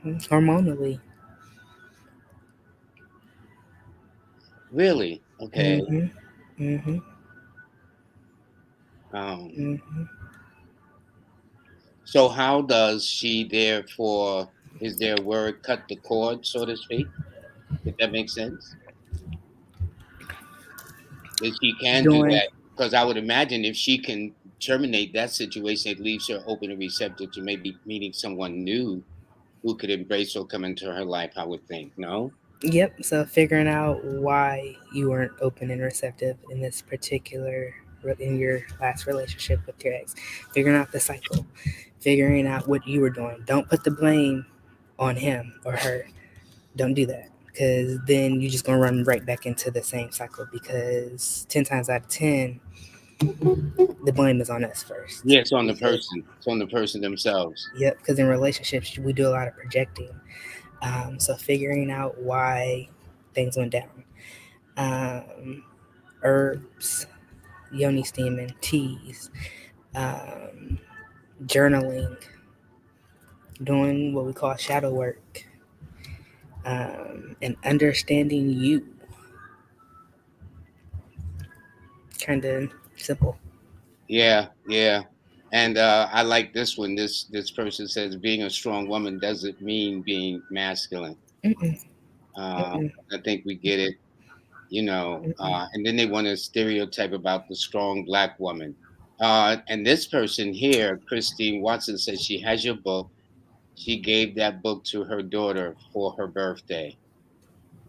hormonally. Really? Okay. Mhm. Mhm. Um, Mhm. so how does she therefore, is there a word, cut the cord, so to speak? If that makes sense? That she can do Doing. that. Because I would imagine if she can terminate that situation, it leaves her open and receptive to maybe meeting someone new who could embrace or come into her life, I would think. No? Yep. So figuring out why you weren't open and receptive in this particular in your last relationship with your ex, figuring out the cycle, figuring out what you were doing. Don't put the blame on him or her. Don't do that, because then you're just gonna run right back into the same cycle. Because 10 times out of 10, the blame is on us first. Yeah, it's on the Because person. It's on the person themselves. yep, because in relationships we do a lot of projecting. So figuring out why things went down. Um, Herbs, yoni steaming, teas, um, journaling, doing what we call shadow work, and understanding you. Kind of simple. Yeah, yeah. And I like this one. This person says being a strong woman doesn't mean being masculine. Mm-mm, Uh, mm-mm, I think we get it, mm-mm. and then they want to stereotype about the strong black woman. And this person here, Christine Watson, says she has your book. She gave that book to her daughter for her birthday.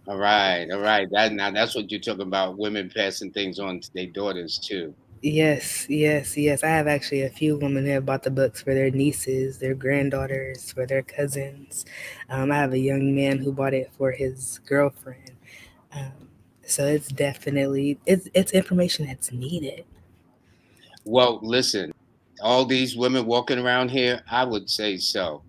All right, all right. That's what you're talking about. Women passing things on to their daughters too. Yes, yes, yes. I have actually a few women who have bought the books for their nieces, their granddaughters, for their cousins. I have a young man who bought it for his girlfriend. Um, so it's information that's needed. Well, listen, all these women walking around here, I would say so.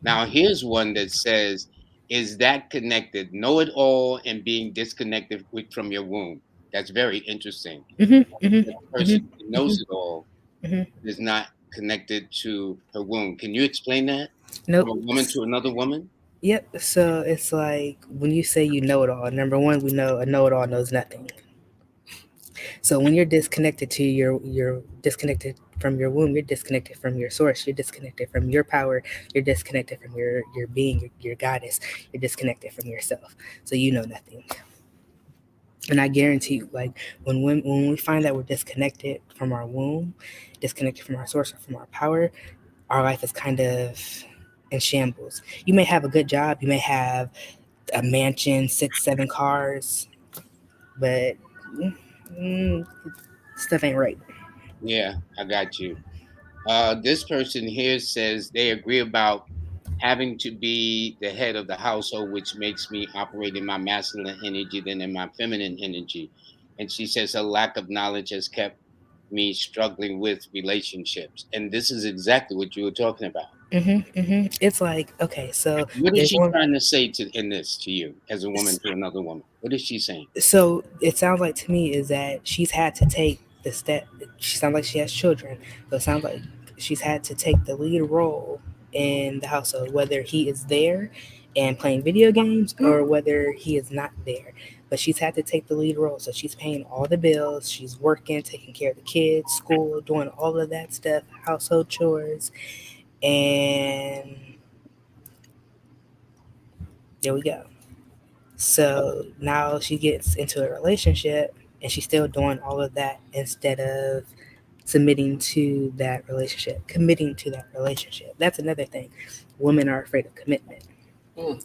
Now, here's one that says, is that connected? Know it all and being disconnected from your womb. That's very interesting. Hmm, hmm, The hmm, person who hmm, knows it all hmm. is not connected to her womb. Can you explain that from Nope. a woman to another woman? Yep. So it's like when you say you know it all. Number one, we know a know it all knows nothing. So when you're disconnected to you're disconnected from your womb, you're disconnected from your source, you're disconnected from your power, you're disconnected from your being, your goddess, you're disconnected from yourself. So you know nothing. And I guarantee you, like when we find that we're disconnected from our womb, disconnected from our source or from our power, our life is kind of in shambles. You may have a good job, you may have a mansion, 6, 7 cars, but mm, stuff ain't right. Yeah, I got you. This person here says they agree about having to be the head of the household, which makes me operate in my masculine energy than in my feminine energy. And she says a lack of knowledge has kept me struggling with relationships. And this is exactly what you were talking about. It's like, okay, so What is there's she one. trying to say to in this to you as a woman to another woman? What is she saying? So it sounds like to me is that she's had to take the step. She sounds like she has children, so it sounds like she's had to take the lead role in the household, whether he is there and playing video games or whether he is not there. But she's had to take the lead role, so she's paying all the bills. She's working, taking care of the kids, school, doing all of that stuff, household chores, and there we go. So now she gets into a relationship and she's still doing all of that instead of submitting to that relationship, committing to that relationship. That's another thing. Women are afraid of commitment.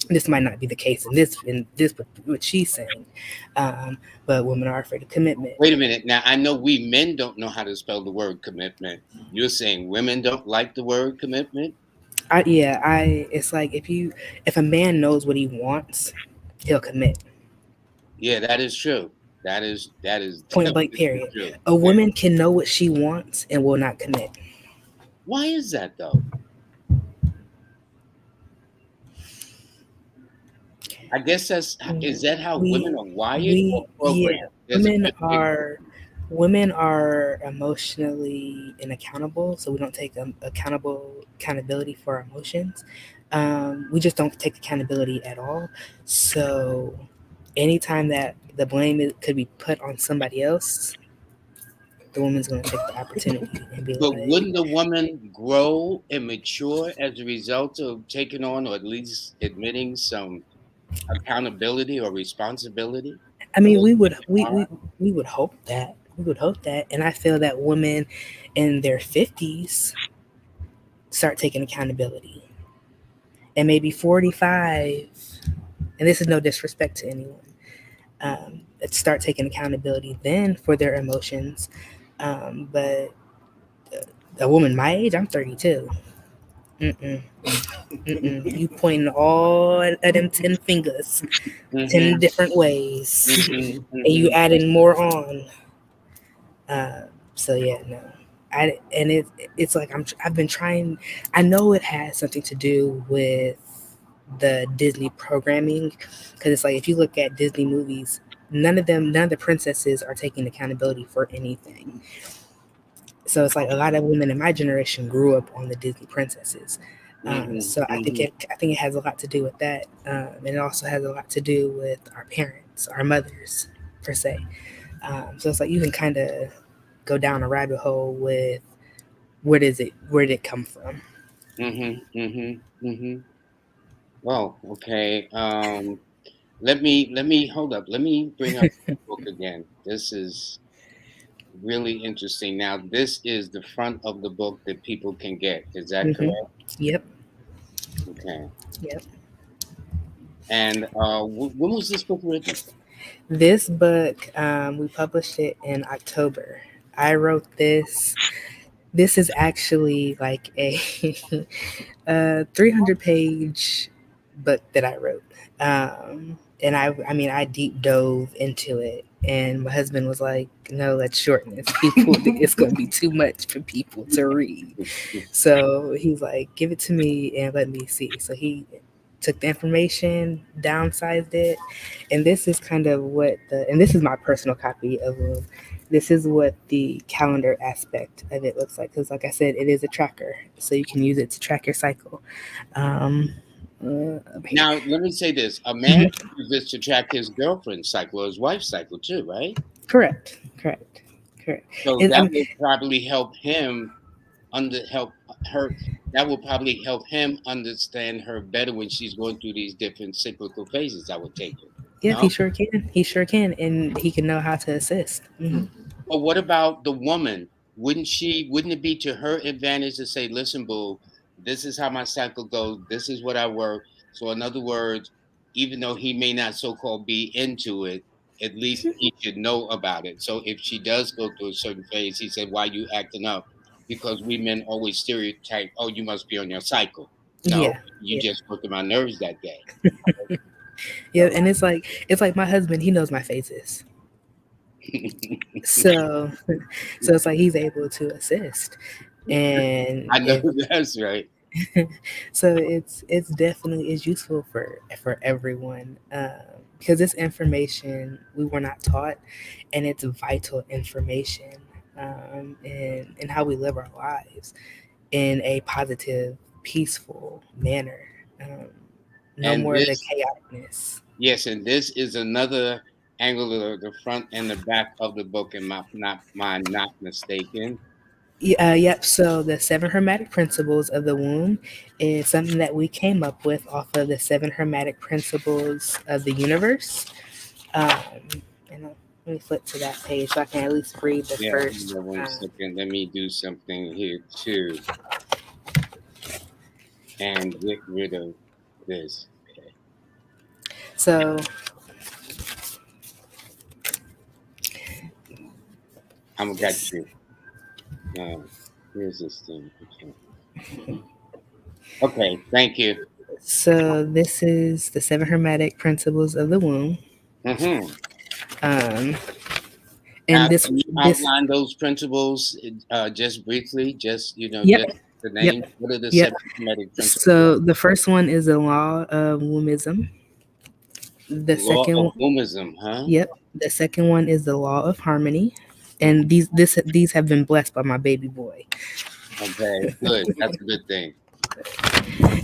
This might not be the case in this what she's saying, um, but women are afraid of commitment. Wait a minute. Now I know we men don't know how to spell the word commitment. You're saying women don't like the word commitment? I it's like if a man knows what he wants, he'll commit. Yeah, that is true. That is Point blank. definitely Period. true. A Yeah. woman can know what she wants and will not commit. Why is that though? I guess that's is that how women we are wired or we programmed? Yeah, There's a big difference. women are emotionally inaccountable, so we don't take accountability for our emotions. We just don't take accountability at all. So anytime that the could be put on somebody else, the woman's going to take the opportunity and be But like, wouldn't a woman grow and mature as a result of taking on or at least admitting some accountability or responsibility I for mean, those things we would hope that. We would hope that. And I feel that women in their 50s start taking accountability. And maybe 45, and this is no disrespect to anyone, start taking accountability then for their emotions. But a woman my age, I'm 32. Mm-mm, mm-mm. You pointing all of them 10 fingers, are? 10 different ways, and you Hmm. adding more on. Uh, so yeah, no. It's like I've been trying. I know it has something to do with the Disney programming, because it's like if you look at Disney movies, none of the princesses are taking accountability for anything. So it's like a lot of women in my generation grew up on the Disney princesses. Hmm. So Hmm. I think it has a lot to do with that, and it also has a lot to do with our parents, our mothers, per se. So it's like you can kind of go down a rabbit hole with where did it come from? Hmm. Hmm. Hmm. Well, okay. Let me hold up. Let me bring up the book again. This is really interesting. Now, this is the front of the book that people can get. Is that Hmm. correct? Yep, Okay. yep. And when was this book written? This book, we published it in October. I wrote this. This is actually like a 300-page book that I wrote. And I mean, I deep dove into it. And my husband was like, no, let's shorten this. People, it's going to be too much for people to read. So he's like, give it to me and let me see. So he took the information, downsized it, and this is kind of and this is my personal copy of this is what the calendar aspect of it looks like. Because, like I said, it is a tracker, so you can use it to track your cycle. Um, over here. Now, let me say this: a man Mhm. can use this to track his girlfriend's cycle or his wife's cycle too, right? Correct, correct, correct. So It, I that mean, will probably help him help her. That will probably help him understand her better when she's going through these different cyclical phases. I would take it. yep, he No. sure can. He sure can, and he can know how to assist. But what about the woman? Wouldn't it be to her advantage to say, listen, boo, this is how my cycle goes, this is what I work. So in other words, even though he may not so called be into it, at least he should know about it. So if she does go through a certain phase, he said, why you acting up? Because we men always stereotype, oh, you must be on your cycle. No, Yeah, you yeah, just working my nerves that day. yeah. And it's like my husband. He knows my phases. So so it's like he's able to assist. And I know if that's right. so it's definitely is useful for everyone, because this information we were not taught, and it's vital information, in how we live our lives in a positive, peaceful manner. um, no And more of the this, chaoticness. yes, and this is another angle of the front and the back of the book, and not mistaken. Yep. So the seven hermetic principles of the womb is something that we came up with off of the seven hermetic principles of the universe. Um, and let me flip to that page so I can at least read the Yeah, first. hold on one second. Let me do something here too and get rid of this. Okay, So I'm got you. Uh, here's this thing. Okay. Okay, thank you. this is the seven hermetic principles of the womb. Mm-hmm. Um, Now, and this can you this outline those principles just briefly? Just Yep. just the Yep. name. What are the Yep. seven Hermetic principles? So the first one is the law of womanism. The Law second of one, Womanism, huh? yep. The second one is the law of harmony. And these have been blessed by my baby boy. Okay, good. That's a good thing.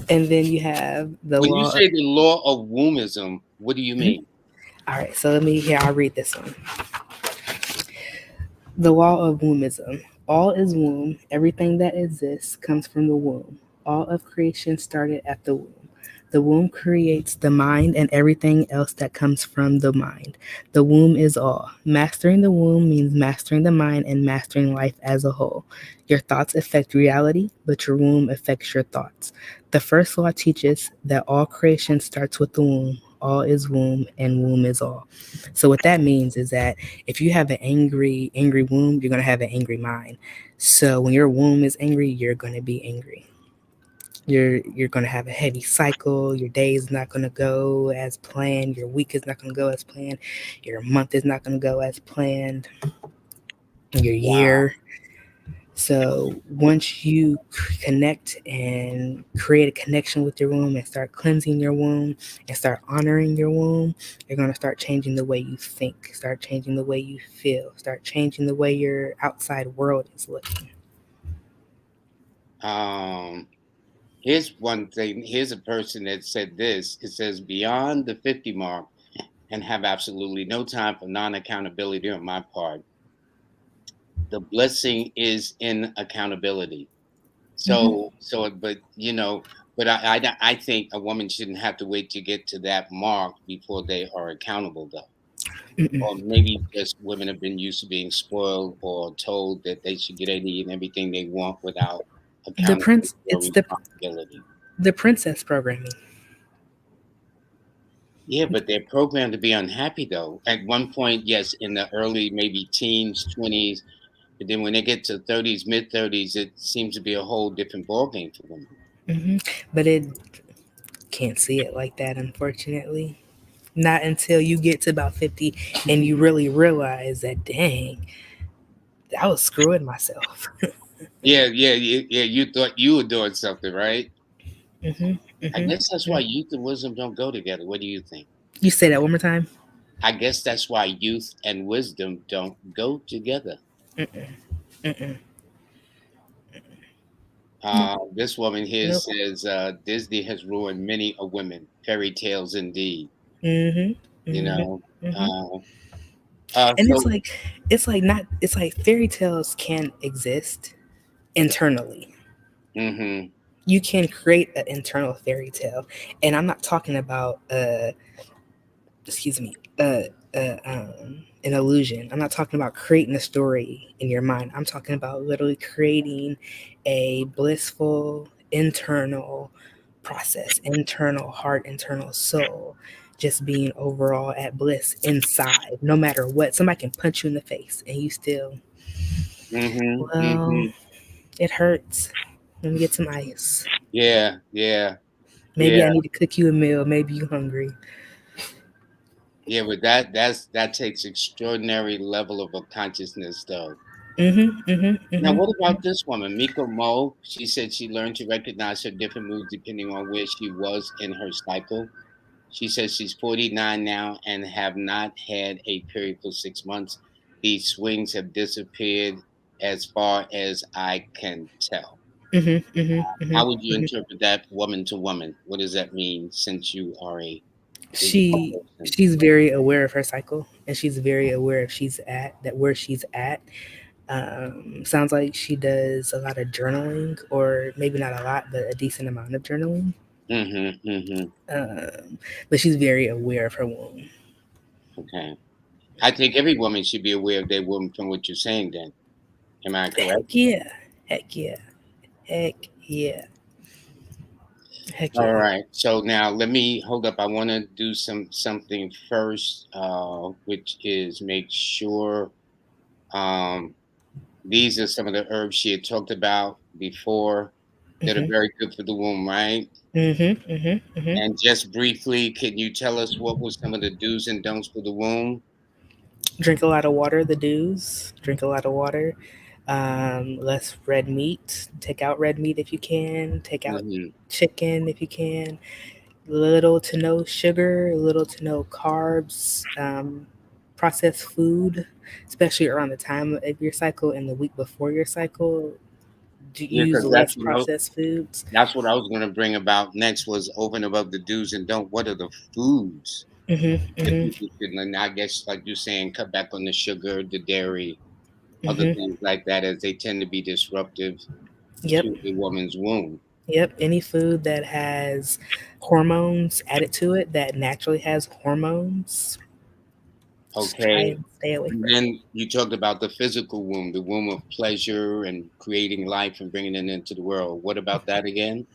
And then you have the When you law. say the law of womism, what do you Mhm. mean? All right, so let me here. I'll read this one. The law of wombism. All is womb. Everything that exists comes from the womb. All of creation started at the womb. The womb creates the mind and everything else that comes from the mind. The womb is all. Mastering the womb means mastering the mind and mastering life as a whole. Your thoughts affect reality, but your womb affects your thoughts. The first law teaches that all creation starts with the womb. All is womb, and womb is all. So what that means is that if you have an angry womb, you're going to have an angry mind. So when your womb is angry, you're going to be angry. You're going to have a heavy cycle. Your day is not going to go as planned. Your week is not going to go as planned. Your month is not going to go as planned. Your Wow. year. So once you connect and create a connection with your womb and start cleansing your womb and start honoring your womb, you're going to start changing the way you think, start changing the way you feel, start changing the way your outside world is looking. Um, here's one thing. Here's a person that said this. It says beyond the 50 mark and have absolutely no time for non-accountability on my part. The blessing is in accountability. Mm-hmm. But but I think a woman shouldn't have to wait to get to that mark before they are accountable, though. Or maybe just women have been used to being spoiled or told that they should get any and everything they want without The accountability prince, or it's responsibility. the princess programming. Yeah, but they're programmed to be unhappy, though. At one point, yes, in the early maybe teens, 20s, but then when they get to 30s, mid 30s, it seems to be a whole different ballgame for women. Hmm. But it can't see it like that, unfortunately. Not until you get to about 50 and you really realize that, dang, I was screwing myself. Yeah. You thought you were doing something, right? Hmm. I Hmm. guess that's why youth and wisdom don't go together. What do you think? You say that one more time. I guess that's why youth and wisdom don't go together. Mm-mm. Mm-mm. This woman here Nope. says Disney has ruined many a women. Fairy tales indeed. Hmm. You Hmm. know. Hmm. Uh, And so. it's like not, it's like fairy tales can exist internally. Hmm. You can create an internal fairy tale, and I'm not talking about excuse me, an illusion. I'm not talking about creating a story in your mind. I'm talking about literally creating a blissful internal process, internal heart, internal soul, just being overall at bliss inside. No matter what, somebody can punch you in the face and you still, Hmm. well, Hmm. it hurts. Let me get some ice. Yeah. Maybe I Yeah. need to cook you a meal. Maybe you hungry. Yeah, but that takes extraordinary level of a consciousness, though. Mhm, mhm, Now, mhm, what about this woman, Miko Mo? She said she learned to recognize her different moods depending on where she was in her cycle. She says she's 49 now and have not had a period for 6 months. These swings have disappeared as far as I can tell. mhm, mhm, mhm, How would you mhm. interpret that woman to woman? What does that mean since you are a physical She person? she's very aware of her cycle, and she's very aware if she's at that where she's at. Sounds like she does a lot of journaling, or maybe not a lot, but a decent amount of journaling. Mm-hmm. Mm-hmm. Um, but she's very aware of her womb. Okay. I think every woman should be aware of their woman from what you're saying then. Am I correct? Heck yeah, heck yeah, heck yeah, heck All yeah. right. So now let me hold up. I want to do something first, which is make sure these are some of the herbs she had talked about before that are Mhm, very good for the womb, right? mhm, mhm, mhm. And just briefly, can you tell us what was some of the do's and don'ts for the womb? Drink a lot of water. The do's: drink a lot of water. Less red meat. Take out red meat if you can. Take out Hmm. chicken if you can. Little to no sugar, little to no carbs, processed food, especially around the time of your cycle and the week before your cycle. Yeah, Use because less processed foods. that's what I was going to bring about next was over and above the do's and don't. What are the foods Hmm, that hmm, people should? And I guess, like you're saying, cut back on the sugar, the dairy, other hmm. things like that, as they tend to be disruptive Yep, to a woman's womb. yep. Any food that has hormones added to it, that naturally has hormones, just try Okay. and stay away And from it. then you talked about the physical womb, the womb of pleasure and creating life and bringing it into the world. What about that again?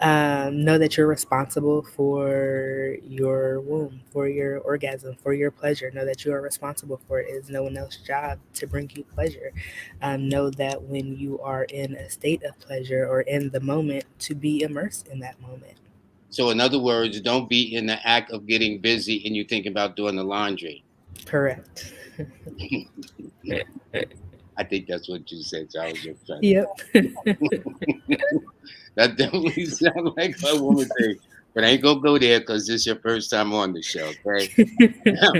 Know that you're responsible for your womb, for your orgasm, for your pleasure. Know that you are responsible for it. It is no one else's job to bring you pleasure. Know that when you are in a state of pleasure or in the moment, to be immersed in that moment. So, in other words, don't be in the act of getting busy and you think about doing the laundry. Correct. I think that's what you said. So I was just trying Yep. to. That definitely sounds like a woman thing. But I ain't gonna go there because this is your first time on the show. Okay. Now,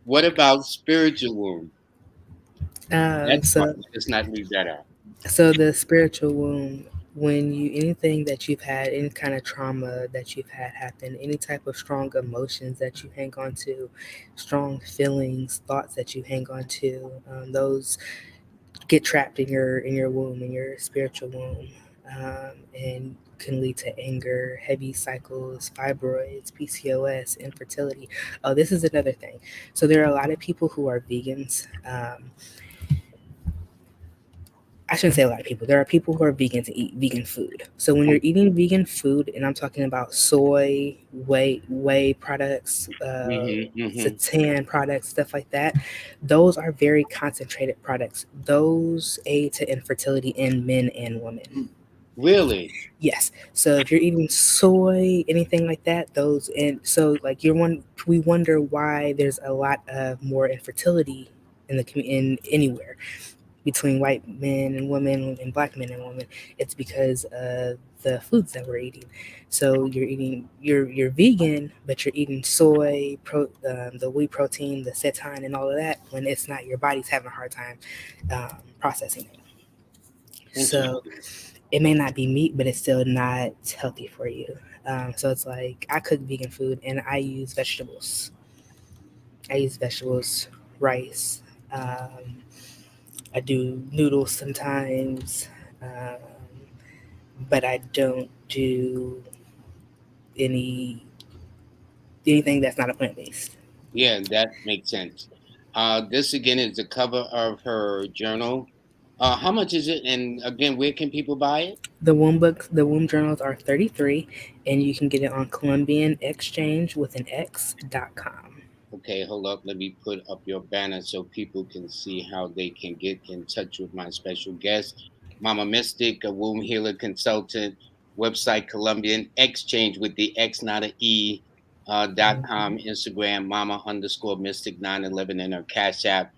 what about spiritual womb? That part. So Let's not leave that out. So the spiritual wound, when you anything that you've had, any kind of trauma that you've had happen, any type of strong emotions that you hang on to, strong feelings, thoughts that you hang on to, those get trapped in your womb, in your spiritual womb, and can lead to anger, heavy cycles, fibroids, PCOS, infertility. Oh, this is another thing. So there are a lot of people who are vegans. I shouldn't say a lot of people. There are people who are vegan to eat vegan food. So when you're eating vegan food, and I'm talking about soy, whey products, Mm-hmm, mm-hmm. seitan products, stuff like that, those are very concentrated products. Those aid to infertility in men and women. Really? Yes. So if you're eating soy, anything like that, those and so like you're one. We wonder why there's a lot of more infertility in in anywhere between white men and women and black men and women. It's because of the foods that we're eating. So you're vegan, but you're eating soy, the wheat protein, the seitan, and all of that when it's not your body's having a hard time processing it. So Interesting. it may not be meat, but it's still not healthy for you. So it's like I cook vegan food and I use vegetables. I use vegetables, rice. I do noodles sometimes, um, but I don't do any anything that's not a plant based. Yeah, that makes sense. This again is the cover of her journal. How much is it? And again, where can people buy it? The womb journals are 33, and you can get it on Colombian Exchange with an X.com. Okay, hold up. Let me put up your banner so people can see how they can get in touch with my special guest, Mama Mystic, a womb healer consultant. Website Colombian Exchange with the X, not an E. .com, Instagram, mama underscore mystic 911, and her cash app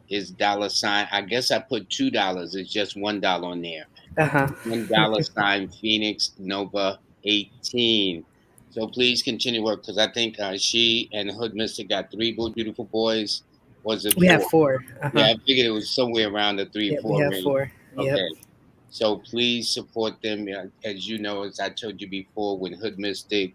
is dollar sign. I guess I put $2. It's just $1 on there. Uh-huh. $1 sign Phoenix Nova 18. So please continue work because I think she and Hood Mystic got three beautiful boys. Was it We have four? four. Yeah, Uh-huh. I figured it was somewhere around the three or Yep, we four have range. four. Yep. Okay. So please support them. As you know, as I told you before, when Hood Mystic,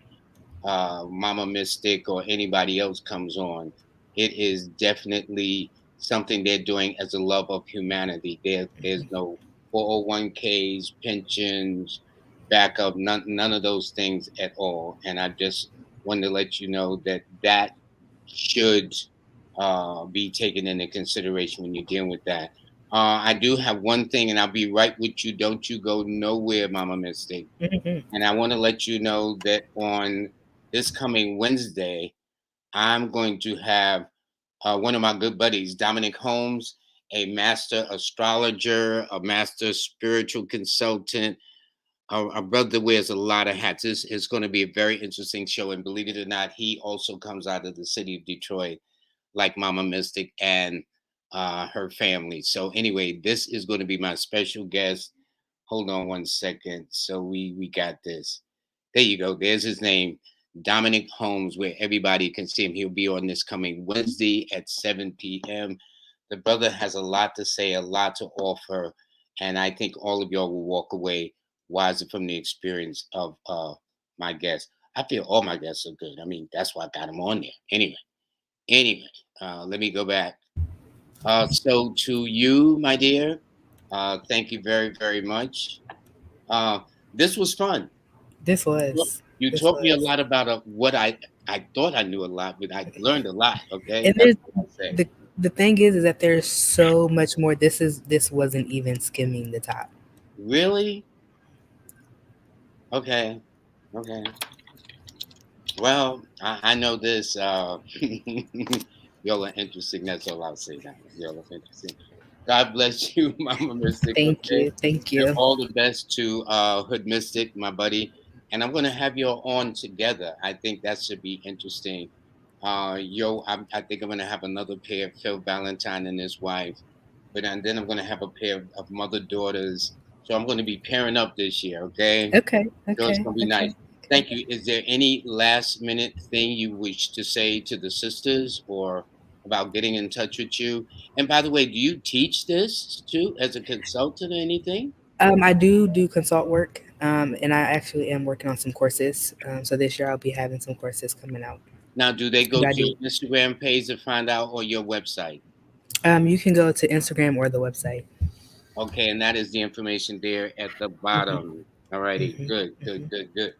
Mama Mystic, or anybody else comes on, it is definitely something they're doing as a love of humanity. There's no 401ks, pensions, backup, none of those things at all. And I just wanted to let you know that that should be taken into consideration when you're dealing with that. I do have one thing, and I'll be right with you. Don't you go nowhere, Mama Mystic. Hmm. And I want to let you know that on this coming Wednesday, I'm going to have one of my good buddies, Dominic Holmes, a master astrologer, a master spiritual consultant. Our brother wears a lot of hats. This is going to be a very interesting show. And believe it or not, he also comes out of the city of Detroit, like Mama Mystic and her family. So, anyway, this is going to be my special guest. Hold on one second. So we got this. There you go. There's his name, Dominic Holmes, where everybody can see him. He'll be on this coming Wednesday at 7 p.m. The brother has a lot to say, a lot to offer, and I think all of y'all will walk away wiser from the experience of my guests. I feel all my guests are good. I mean, that's why I got them on there. Anyway, let me go back. So to you, my dear, thank you very, very much. Uh, this was fun. This was. You This taught me a was. lot about what I thought I knew a lot, but I learned a lot. Okay, And that's there's what I say. the thing is that there's so much more. This wasn't even skimming the top. Really? Okay. Okay. Well, I know this. Y'all are interesting. That's all I'll say now. Y'all are interesting. God bless you, Mama Mystic. Thank Okay. you. Thank And you. all the best to Hood Mystic, my buddy. And I'm going to have you all on together. I think that should be interesting. I think I'm going to have another pair, Phil Valentine and his wife. But and then I'm going to have a pair of mother daughters. So I'm going to be pairing up this year. Okay. Okay. So it's Okay. going to be nice. Okay. Okay. Thank you. Is there any last minute thing you wish to say to the sisters or about getting in touch with you? And by the way, do you teach this too as a consultant or anything? I do consult work, and I actually am working on some courses. So this year I'll be having some courses coming out. Now, do they go But I to do. your Instagram page to find out or your website? You can go to Instagram or the website. Okay, and that is the information there at the Hmm. bottom. All righty, Hmm. good, good, Hmm. good, good.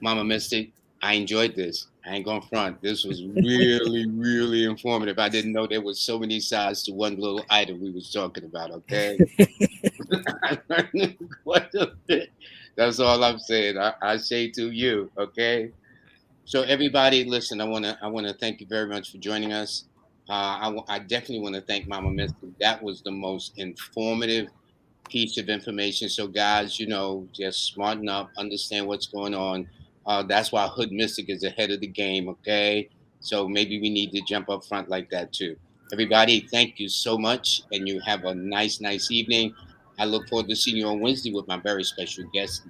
Mama Mystic, I enjoyed this. I ain't gonna front. This was really, really informative. I didn't know there was so many sides to one little item we was talking about. Okay, I learned quite a bit. That's all I'm saying. I say to you. Okay. So everybody, listen. I wanna thank you very much for joining us. I definitely want to thank Mama Mystic. That was the most informative piece of information. So, guys, just smarten up, understand what's going on. That's why Hood Mystic is ahead of the game. Okay, so maybe we need to jump up front like that too. Everybody, thank you so much, and you have a nice, nice evening. I look forward to seeing you on Wednesday with my very special guest,